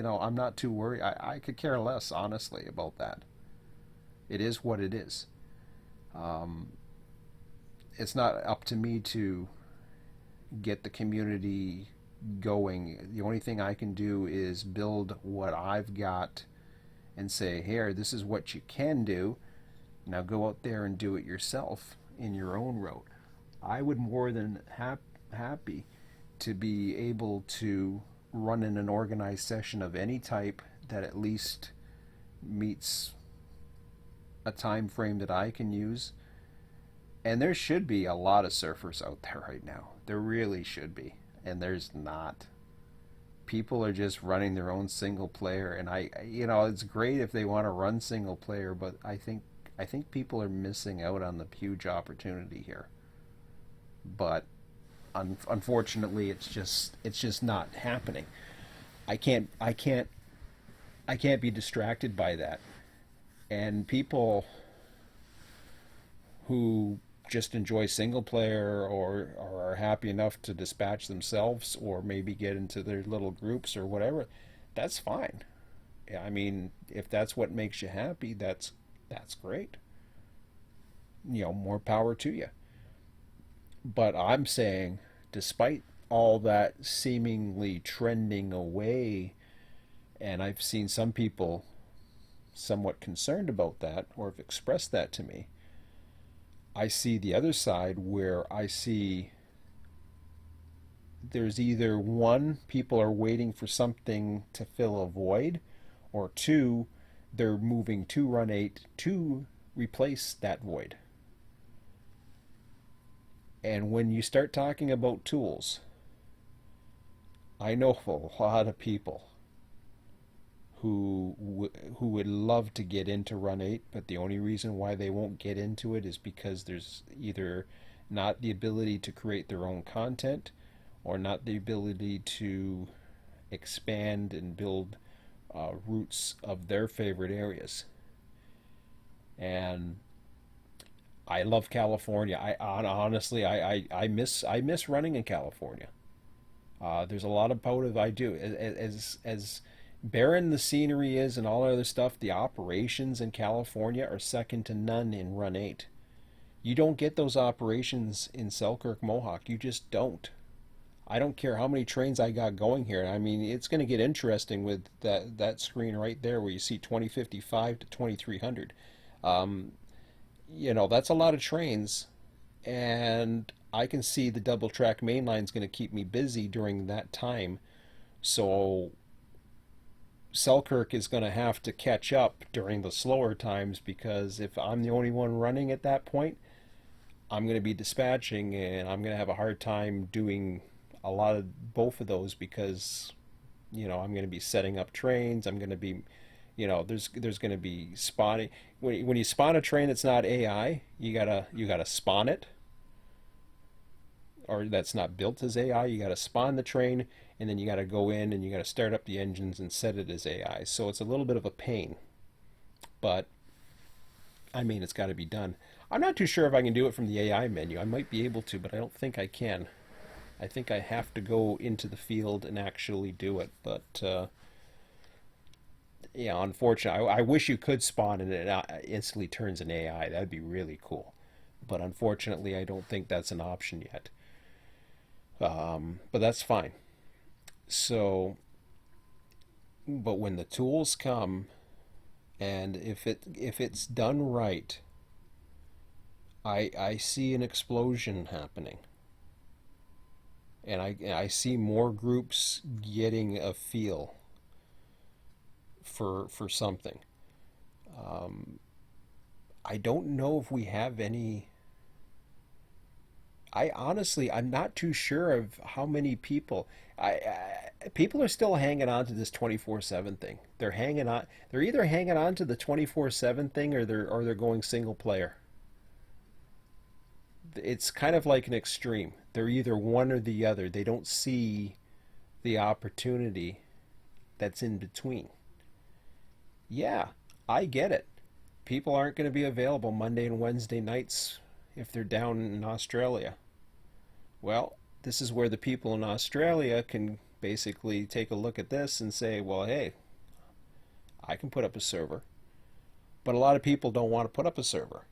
I'm not too worried. I could care less, honestly, about that. It is what it is. Um, it's not up to me to get the community going. The only thing I can do is build what I've got and say, here, this is what you can do. Now go out there and do it yourself in your own route. I would more than happy to be able to run in an organized session of any type that at least meets a time frame that I can use. And there should be a lot of surfers out there right now. There really should be. And there's not. People are just running their own single player, and it's great if they want to run single player, but I think people are missing out on the huge opportunity here. But unfortunately, it's just not happening. I can't be distracted by that. And people who just enjoy single player, or are happy enough to dispatch themselves, or maybe get into their little groups or whatever, that's fine. I mean, if that's what makes you happy, that's great. More power to you. But I'm saying, despite all that seemingly trending away, and I've seen some people somewhat concerned about that, or have expressed that to me, I see the other side, where I see there's either one, people are waiting for something to fill a void, or two, they're moving to Run8 to replace that void. And when you start talking about tools, I know a lot of people who would love to get into Run8, but the only reason why they won't get into it is because there's either not the ability to create their own content, or not the ability to expand and build routes of their favorite areas. And I love California. Honestly, I miss running in California. There's a lot about it I do. As barren the scenery is and all other stuff, the operations in California are second to none in Run8. You don't get those operations in Selkirk Mohawk. You just don't. I don't care how many trains I got going here. I mean, it's going to get interesting with that screen right there where you see 2055 to 2300. Um, that's a lot of trains, and I can see the double track main line is going to keep me busy during that time. So Selkirk is going to have to catch up during the slower times, because if I'm the only one running at that point, I'm going to be dispatching, and I'm going to have a hard time doing a lot of both of those, because I'm going to be setting up trains. I'm going to be, there's going to be spawning. When you spawn a train that's not AI, you gotta spawn it, or that's not built as AI. You gotta spawn the train, and then you gotta go in and you gotta start up the engines and set it as AI. So it's a little bit of a pain, but I mean, it's got to be done. I'm not too sure if I can do it from the AI menu. I might be able to, but I don't think I can. I think I have to go into the field and actually do it. But yeah, unfortunately, I wish you could spawn and it instantly turns an AI. That'd be really cool. But unfortunately, I don't think that's an option yet. But that's fine. So, but when the tools come, and if it's done right, I see an explosion happening, and I see more groups getting a feel for something. I don't know if we have any. I honestly, I'm not too sure of how many people. People are still hanging on to this 24/7 thing. They're hanging on. They're either hanging on to the 24/7 thing, or they're going single player. It's kind of like an extreme. They're either one or the other. They don't see the opportunity that's in between. Yeah, I get it. People aren't going to be available Monday and Wednesday nights if they're down in Australia. Well, this is where the people in Australia can basically take a look at this and say, well, hey, I can put up a server. But a lot of people don't want to put up a server.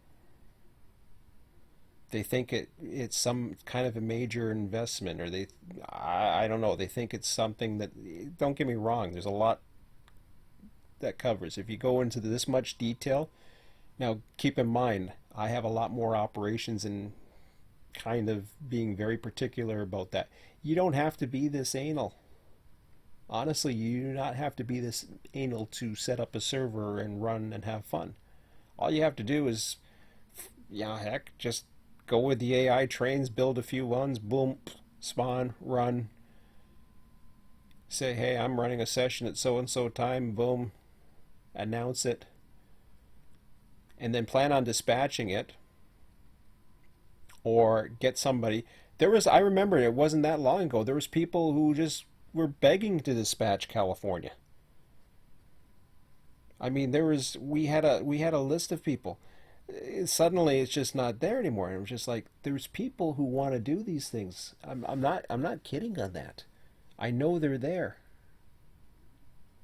They think it's some kind of a major investment, or I don't know, they think it's something that, don't get me wrong, there's a lot that covers. If you go into this much detail, now keep in mind, I have a lot more operations and kind of being very particular about that. You don't have to be this anal. Honestly, you do not have to be this anal to set up a server and run and have fun. All you have to do is, yeah, heck, just go with the AI trains, build a few ones, boom, spawn, run. Say, hey, I'm running a session at so and so time, boom, announce it, and then plan on dispatching it, or get somebody. I remember it wasn't that long ago, there was people who just were begging to dispatch California. I mean, we had a list of people. Suddenly it's just not there anymore. And it was just like, there's people who want to do these things. I'm not kidding on that. I know they're there.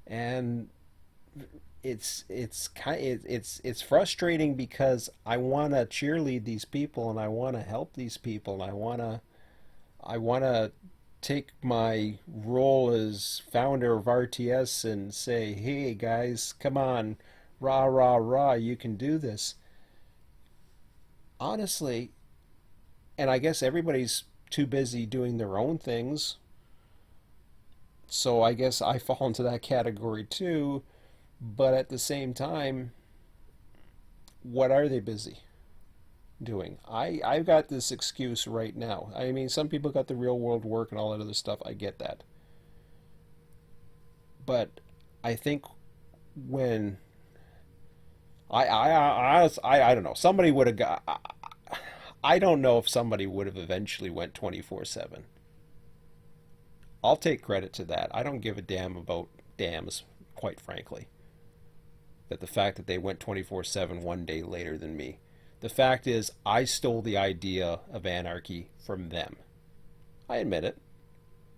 And it's frustrating because I want to cheerlead these people, and I want to help these people, and I want to take my role as founder of RTS and say, "Hey guys, come on. Rah rah rah, you can do this." Honestly, and I guess everybody's too busy doing their own things, so I guess I fall into that category too. But at the same time, what are they busy doing? I've got this excuse right now. I mean, some people got the real world work and all that other stuff. I get that. But I think when I don't know, somebody would have got. I don't know if somebody would have eventually went 24/7. I'll take credit to that. I don't give a damn about dams, quite frankly. That the fact that they went 24/7 one day later than me. The fact is, I stole the idea of anarchy from them. I admit it.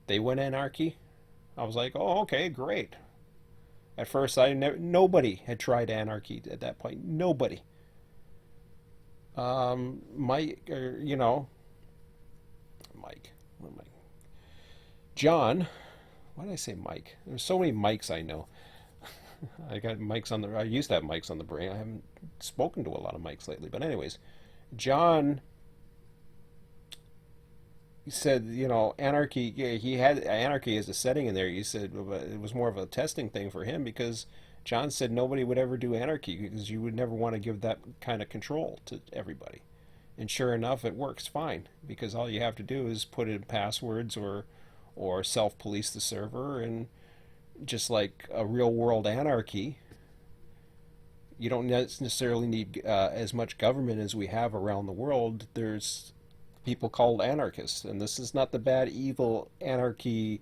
They went anarchy. I was like, oh, okay, great. At first, nobody had tried anarchy at that point. Nobody. Mike, or, Mike. What am I? John. Why did I say Mike? There's so many Mikes I know. I got mics on the. I used to have mics on the brain. I haven't spoken to a lot of mics lately. But anyways, John said, anarchy. Yeah, he had anarchy as a setting in there. He said it was more of a testing thing for him because John said nobody would ever do anarchy because you would never want to give that kind of control to everybody. And sure enough, it works fine because all you have to do is put in passwords or self police the server, and just like a real world anarchy, you don't necessarily need as much government as we have around the world. There's people called anarchists, and this is not the bad, evil anarchy,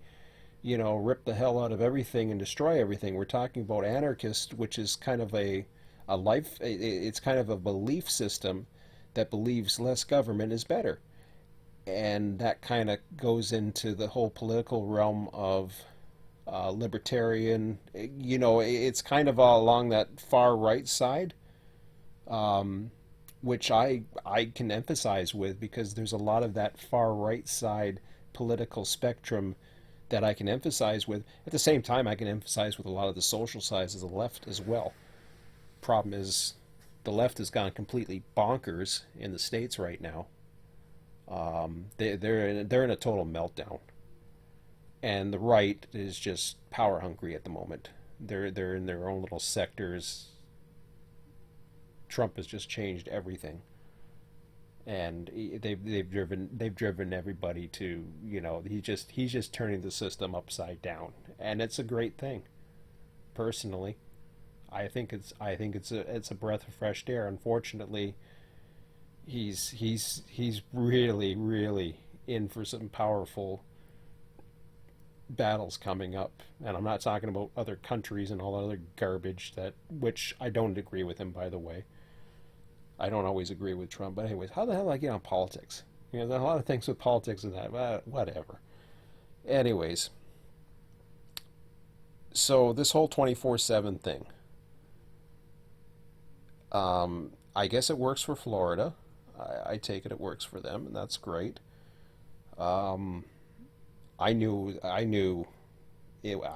rip the hell out of everything and destroy everything. We're talking about anarchist, which is kind of a life, it's kind of a belief system that believes less government is better. And that kind of goes into the whole political realm of libertarian. It's kind of along that far right side. which I can emphasize with because there's a lot of that far right side political spectrum that I can emphasize with. At the same time, I can emphasize with a lot of the social sides of the left as well. Problem is, the left has gone completely bonkers in the states right now. They're in a total meltdown, and the right is just power hungry at the moment. They're in their own little sectors. Trump has just changed everything, and they've driven everybody to, he's just turning the system upside down, and it's a great thing. Personally, I think it's a breath of fresh air. Unfortunately, he's really really in for some powerful battles coming up, and I'm not talking about other countries and all that other garbage that which I don't agree with him, by the way. I don't always agree with Trump, but anyways, how the hell do I get on politics? There's a lot of things with politics and that, whatever. Anyways, so this whole 24/7 thing, I guess it works for Florida. I take it works for them, and that's great. Um, I knew I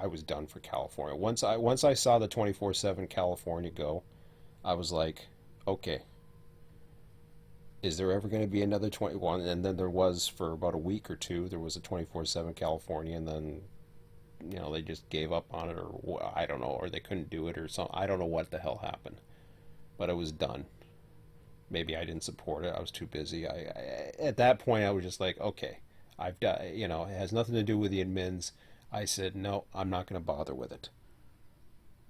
was done for California. Once I saw the 24/7 California go, I was like, okay, is there ever going to be another 21? And then there was for about a week or two. There was a 24/7 California, and then they just gave up on it, or I don't know, or they couldn't do it, or something. I don't know what the hell happened, but it was done. Maybe I didn't support it. I was too busy. At that point I was just like, okay, I've done. It has nothing to do with the admins. I said no, I'm not going to bother with it.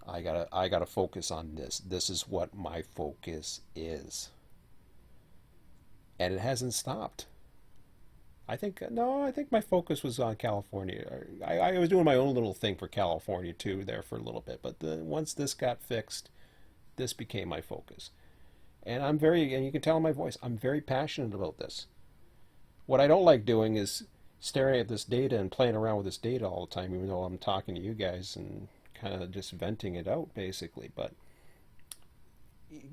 I gotta focus on this. This is what my focus is, and it hasn't stopped. I think no, I think my focus was on California. I was doing my own little thing for California too there for a little bit, but once this got fixed, this became my focus. And you can tell in my voice, I'm very passionate about this. What I don't like doing is staring at this data and playing around with this data all the time, even though I'm talking to you guys and kind of just venting it out basically. But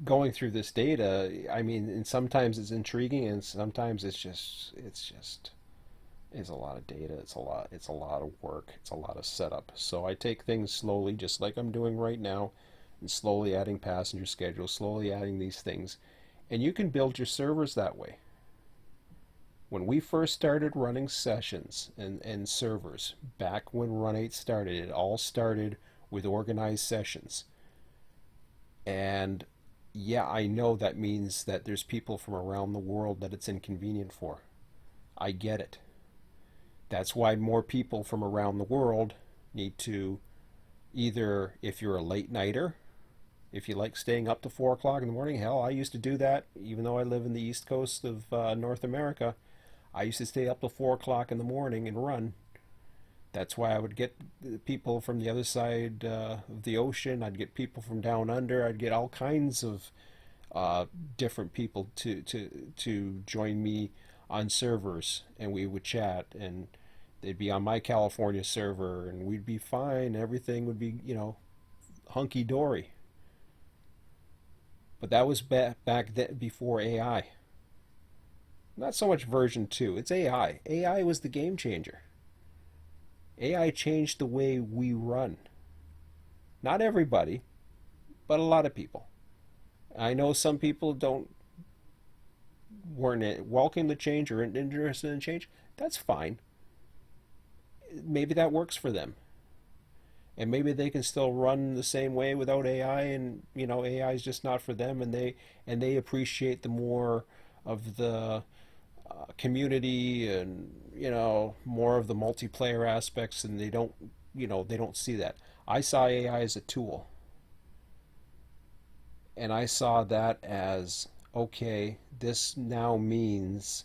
going through this data, I mean, and sometimes it's intriguing, and sometimes it's a lot of data. It's a lot of work. It's a lot of setup. So I take things slowly, just like I'm doing right now, and slowly adding passenger schedules, slowly adding these things. And you can build your servers that way. When we first started running sessions and servers, back when Run8 started, it all started with organized sessions. And yeah, I know that means that there's people from around the world that it's inconvenient for. I get it. That's why more people from around the world need to either, if you're a late nighter, if you like staying up to 4 o'clock in the morning, hell, I used to do that. Even though I live in the east coast of North America, I used to stay up till 4 o'clock in the morning and run. That's why I would get people from the other side of the ocean. I'd get people from down under. I'd get all kinds of different people to join me on servers, and we would chat, and they'd be on my California server, and we'd be fine. Everything would be, hunky dory. But that was back then before AI. Not so much version 2. It's AI. AI was the game changer. AI changed the way we run. Not everybody, but a lot of people. I know some people weren't welcome to change or interested in change. That's fine. Maybe that works for them. And maybe they can still run the same way without AI, and AI is just not for them, and they appreciate the more of the community, and more of the multiplayer aspects, and they don't see that. I saw AI as a tool, and I saw that as, okay, this now means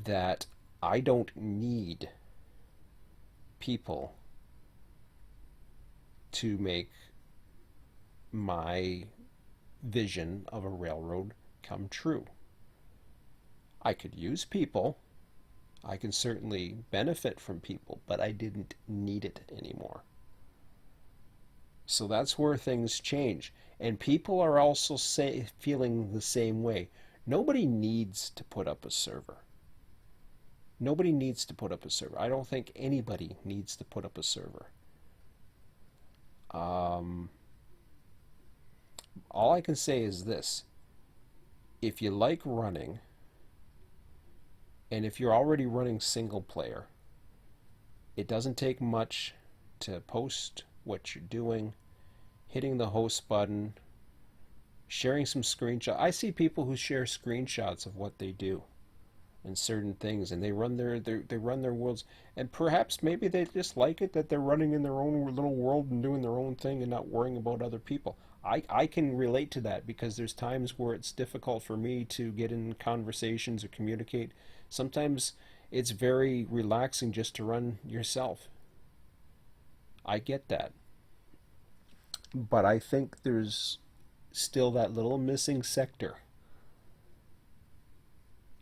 that I don't need people to make my vision of a railroad come true. I could use people. I can certainly benefit from people, but I didn't need it anymore. So that's where things change. And people are also feeling the same way. Nobody needs to put up a server. Nobody needs to put up a server. I don't think anybody needs to put up a server. Um, all I can say is this. If you like running, and if you're already running single player, it doesn't take much to post what you're doing, hitting the host button, sharing some screenshots. I see people who share screenshots of what they do and certain things, and they run they run their worlds, and perhaps maybe they just like it that they're running in their own little world and doing their own thing and not worrying about other people. I can relate to that because there's times where it's difficult for me to get in conversations or communicate. Sometimes it's very relaxing just to run yourself. I get that. But I think there's still that little missing sector.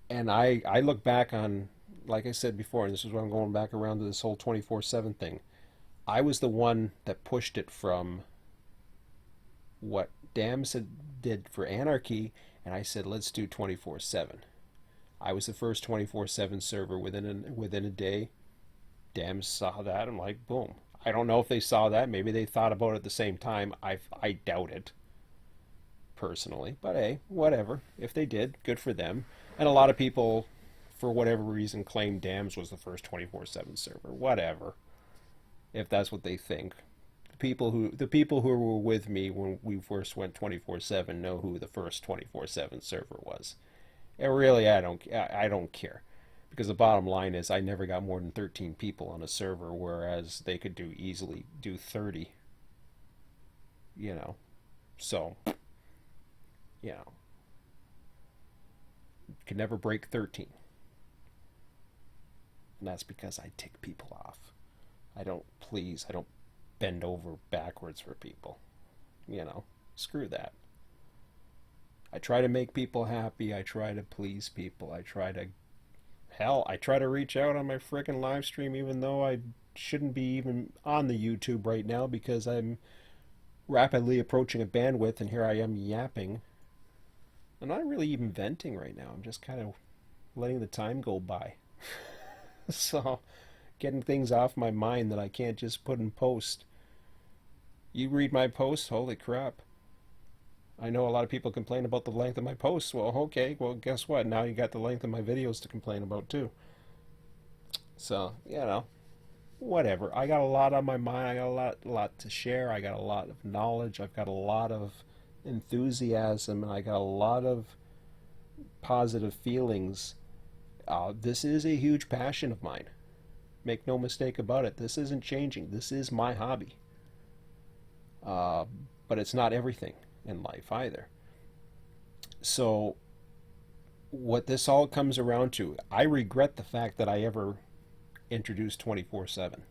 And I look back on, like I said before, and this is where I'm going back around to this whole 24/7 thing. I was the one that pushed it from what Dams did for Anarchy, and I said, let's do 24/7. I was the first 24/7 server within a day. Dams saw that. I'm like, boom. I don't know if they saw that. Maybe they thought about it at the same time. I doubt it personally, but hey, whatever. If they did, good for them. And a lot of people, for whatever reason, claim Dams was the first 24/7 server. Whatever, if that's what they think. The people who were with me when we first went 24/7 know who the first 24/7 server was. And really, I don't care, because the bottom line is I never got more than 13 people on a server, whereas they could easily do 30. You know, so you know, could never break 13. And that's because I tick people off. I don't bend over backwards for people. Screw that. I try to make people happy. I try to please people. I try to reach out on my frickin' live stream, even though I shouldn't be even on the YouTube right now because I'm rapidly approaching a bandwidth, and here I am yapping. I'm not really even venting right now. I'm just kind of letting the time go by. So, getting things off my mind that I can't just put in post. You read my posts, holy crap. I know a lot of people complain about the length of my posts. Well, okay, well, guess what? Now you got the length of my videos to complain about, too. So, whatever. I got a lot on my mind. I got a lot to share. I got a lot of knowledge. I've got a lot of enthusiasm, and I got a lot of positive feelings. This is a huge passion of mine. Make no mistake about it. This isn't changing. This is my hobby. Uh, but it's not everything in life either. So, what this all comes around to, I regret the fact that I ever introduced 24/7.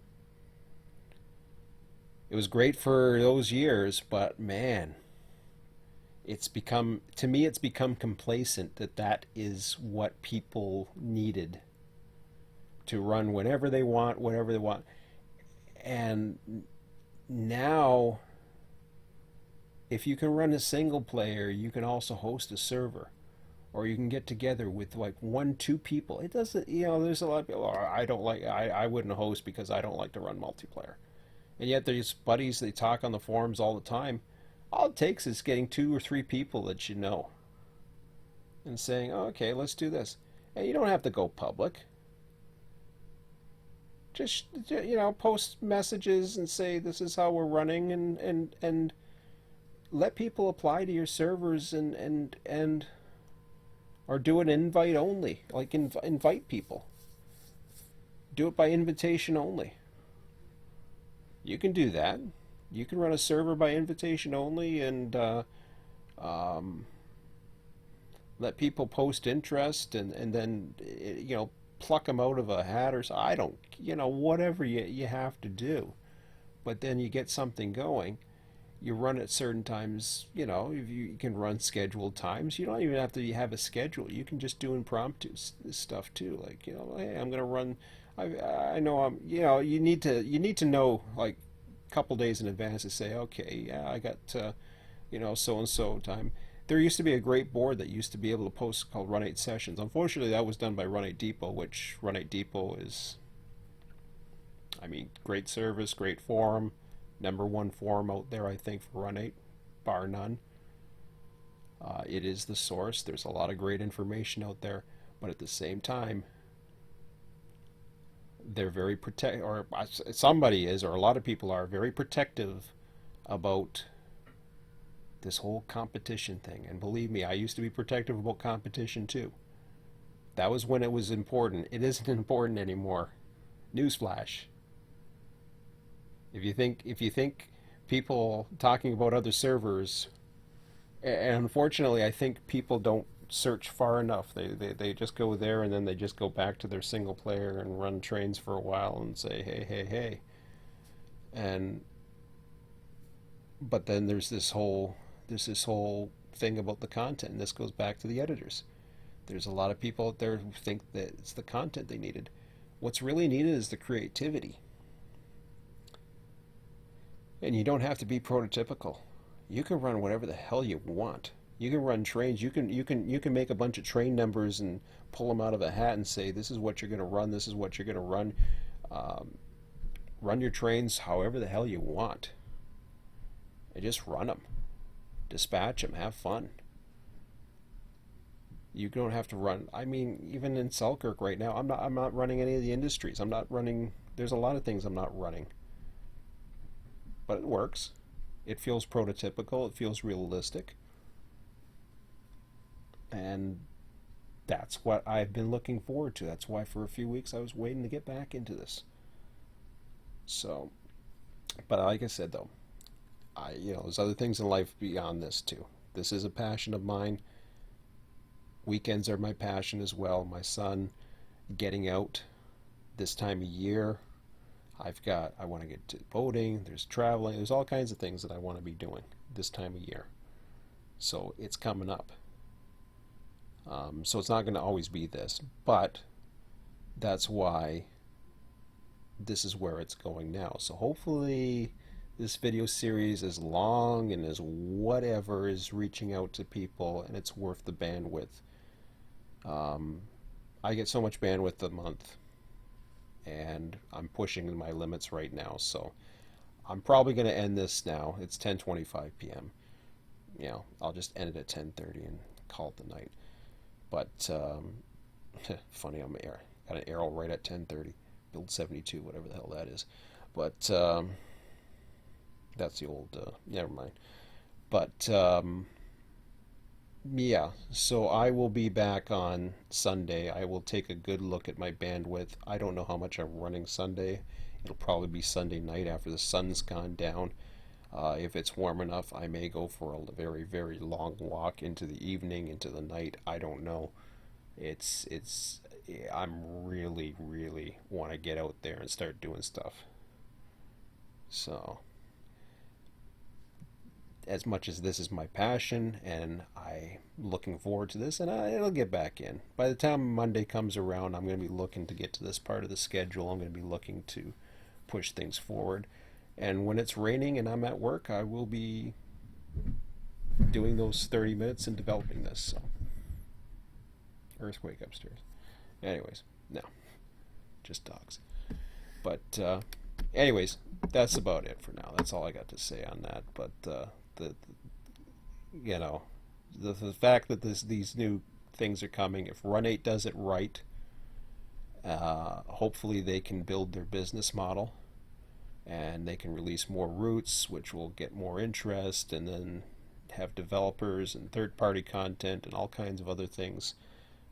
It was great for those years, but man, it's become complacent that that is what people needed to run whenever they want, whatever they want. And now, if you can run a single player, you can also host a server, or you can get together with like one, two people. It doesn't, there's a lot of people, "Oh, I don't like, I wouldn't host because I don't like to run multiplayer." And yet there's buddies, they talk on the forums all the time. All it takes is getting two or three people that you know and saying, oh, okay, let's do this. And you don't have to go public. Just, post messages and say this is how we're running, and let people apply to your servers, and or do an invite only, like invite people. Do it by invitation only. You can do that. You can run a server by invitation only, and um, let people post interest, and then pluck them out of a hat, or so. I don't, whatever you have to do. But then you get something going. You run at certain times. If you can run scheduled times. You don't even have to have a schedule. You can just do impromptu stuff too. Like, hey, I'm gonna run. I know I'm. You need to know, like, couple days in advance to say, okay, yeah, I got so and so time. There used to be a great board that used to be able to post called Run8 sessions. Unfortunately, that was done by Run8 Depot, which Run8 Depot is, I mean, great service, great forum, #1 forum out there, I think, for Run8, bar none. It is the source. There's a lot of great information out there, but at the same time, they're very or somebody is, or a lot of people are very protective about this whole competition thing. And believe me, I used to be protective about competition too. That was when it was important. It isn't important anymore. Newsflash. If you think people talking about other servers, and unfortunately, I think people don't search far enough. They just go there and then they just go back to their single player and run trains for a while and say, hey, hey, hey. And but then there's this whole thing about the content, and this goes back to the editors. There's a lot of people out there who think that it's the content they needed. What's really needed is the creativity. And you don't have to be prototypical. You can run whatever the hell you want. You can run trains. You can make a bunch of train numbers and pull them out of a hat and say, this is what you're going to run. This is what you're going to run. Run your trains however the hell you want. And just run them. Dispatch them. Have fun. You don't have to run. I mean, even in Selkirk right now, I'm not running any of the industries. I'm not running. There's a lot of things I'm not running. But it works. It feels prototypical. It feels realistic. And that's what I've been looking forward to. That's why for a few weeks I was waiting to get back into this. So, but like I said though, there's other things in life beyond this too. This is a passion of mine. Weekends are my passion as well. My son getting out this time of year. I want to get to boating, there's traveling, there's all kinds of things that I want to be doing this time of year. So it's coming up. So it's not going to always be this, but that's why this is where it's going now. So hopefully this video series is long and is whatever is reaching out to people and it's worth the bandwidth. I get so much bandwidth a month and I'm pushing my limits right now, so I'm probably going to end this now. It's 10:25 p.m. I'll just end it at 10:30 and call it the night. But funny, got an arrow right at 10:30, build 72, whatever the hell that is. But that's the old never mind. But yeah, so I will be back on Sunday. I will take a good look at my bandwidth. I don't know how much I'm running Sunday. It'll probably be Sunday night after the sun's gone down. If it's warm enough, I may go for a very, very long walk into the evening, into the night. I don't know. I'm really, really want to get out there and start doing stuff. So, as much as this is my passion and I'm looking forward to this, and it'll get back in. By the time Monday comes around, I'm going to be looking to get to this part of the schedule. I'm going to be looking to push things forward. And when it's raining and I'm at work, I will be doing those 30 minutes and developing this. So, earthquake upstairs. Anyways, no, just dogs. But anyways, that's about it for now. That's all I got to say on that. But the fact that these new things are coming, if Run8 does it right, hopefully they can build their business model and they can release more routes, which will get more interest, and then have developers and third-party content and all kinds of other things.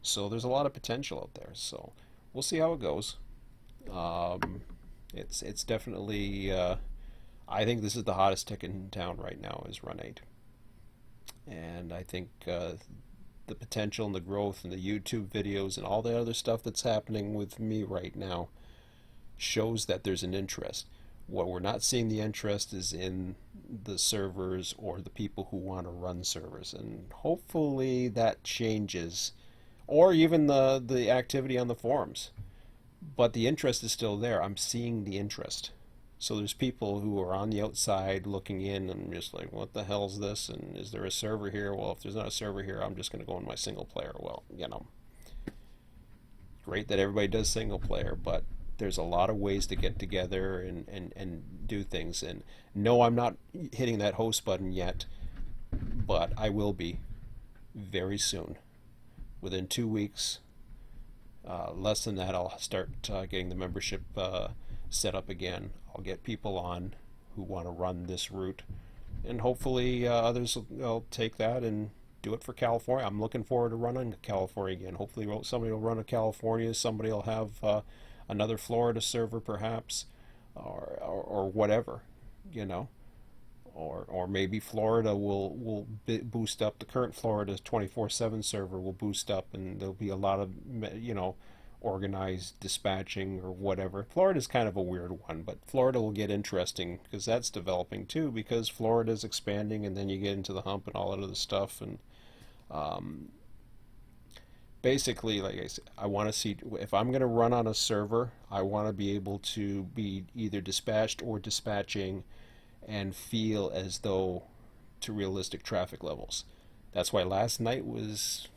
So there's a lot of potential out there. So we'll see how it goes. It's definitely I think this is the hottest ticket in town right now is Run8, and I think the potential and the growth and the YouTube videos and all the other stuff that's happening with me right now shows that there's an interest. What we're not seeing the interest is in the servers or the people who want to run servers, and hopefully that changes, or even the activity on the forums. But the interest is still there. I'm seeing the interest. So there's people who are on the outside looking in and just like, what the hell's this? And is there a server here? Well, if there's not a server here, I'm just going to go in my single player. Well, great that everybody does single player, but there's a lot of ways to get together and do things. And no, I'm not hitting that host button yet, but I will be very soon. Within 2 weeks, less than that, I'll start getting the membership set up again. I'll get people on who want to run this route, and hopefully others will take that and do it for California. I'm looking forward to running California again. Hopefully somebody will run a California, somebody will have another Florida server perhaps, or whatever, you know. Or maybe Florida will boost up. The current Florida 24/7 server will boost up, and there'll be a lot of organized dispatching or whatever. Florida's kind of a weird one, but Florida will get interesting because that's developing too. Because Florida's expanding, and then you get into the hump and all that other stuff. And basically, like I said, I want to see if I'm going to run on a server, I want to be able to be either dispatched or dispatching and feel as though to realistic traffic levels. That's why last night was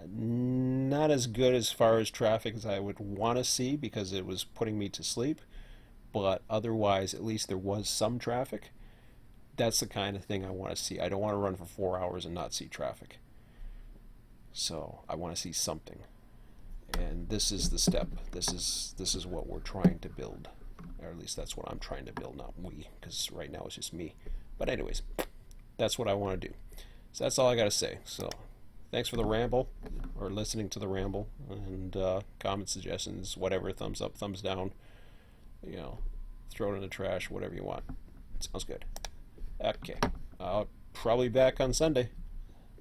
not as good as far as traffic as I would want to see because it was putting me to sleep, but otherwise at least there was some traffic. That's the kind of thing I want to see. I don't want to run for 4 hours and not see traffic. So I want to see something. And this is the step. This is what we're trying to build. Or at least that's what I'm trying to build, not we, because right now it's just me. But anyways, that's what I want to do. So that's all I got to say. So thanks for the ramble, or listening to the ramble, and comment, suggestions, whatever, thumbs up, thumbs down, throw it in the trash, whatever you want. Sounds good. Okay. I'll probably be back on Sunday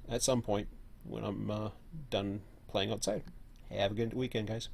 at some point when I'm done playing outside. Have a good weekend, guys.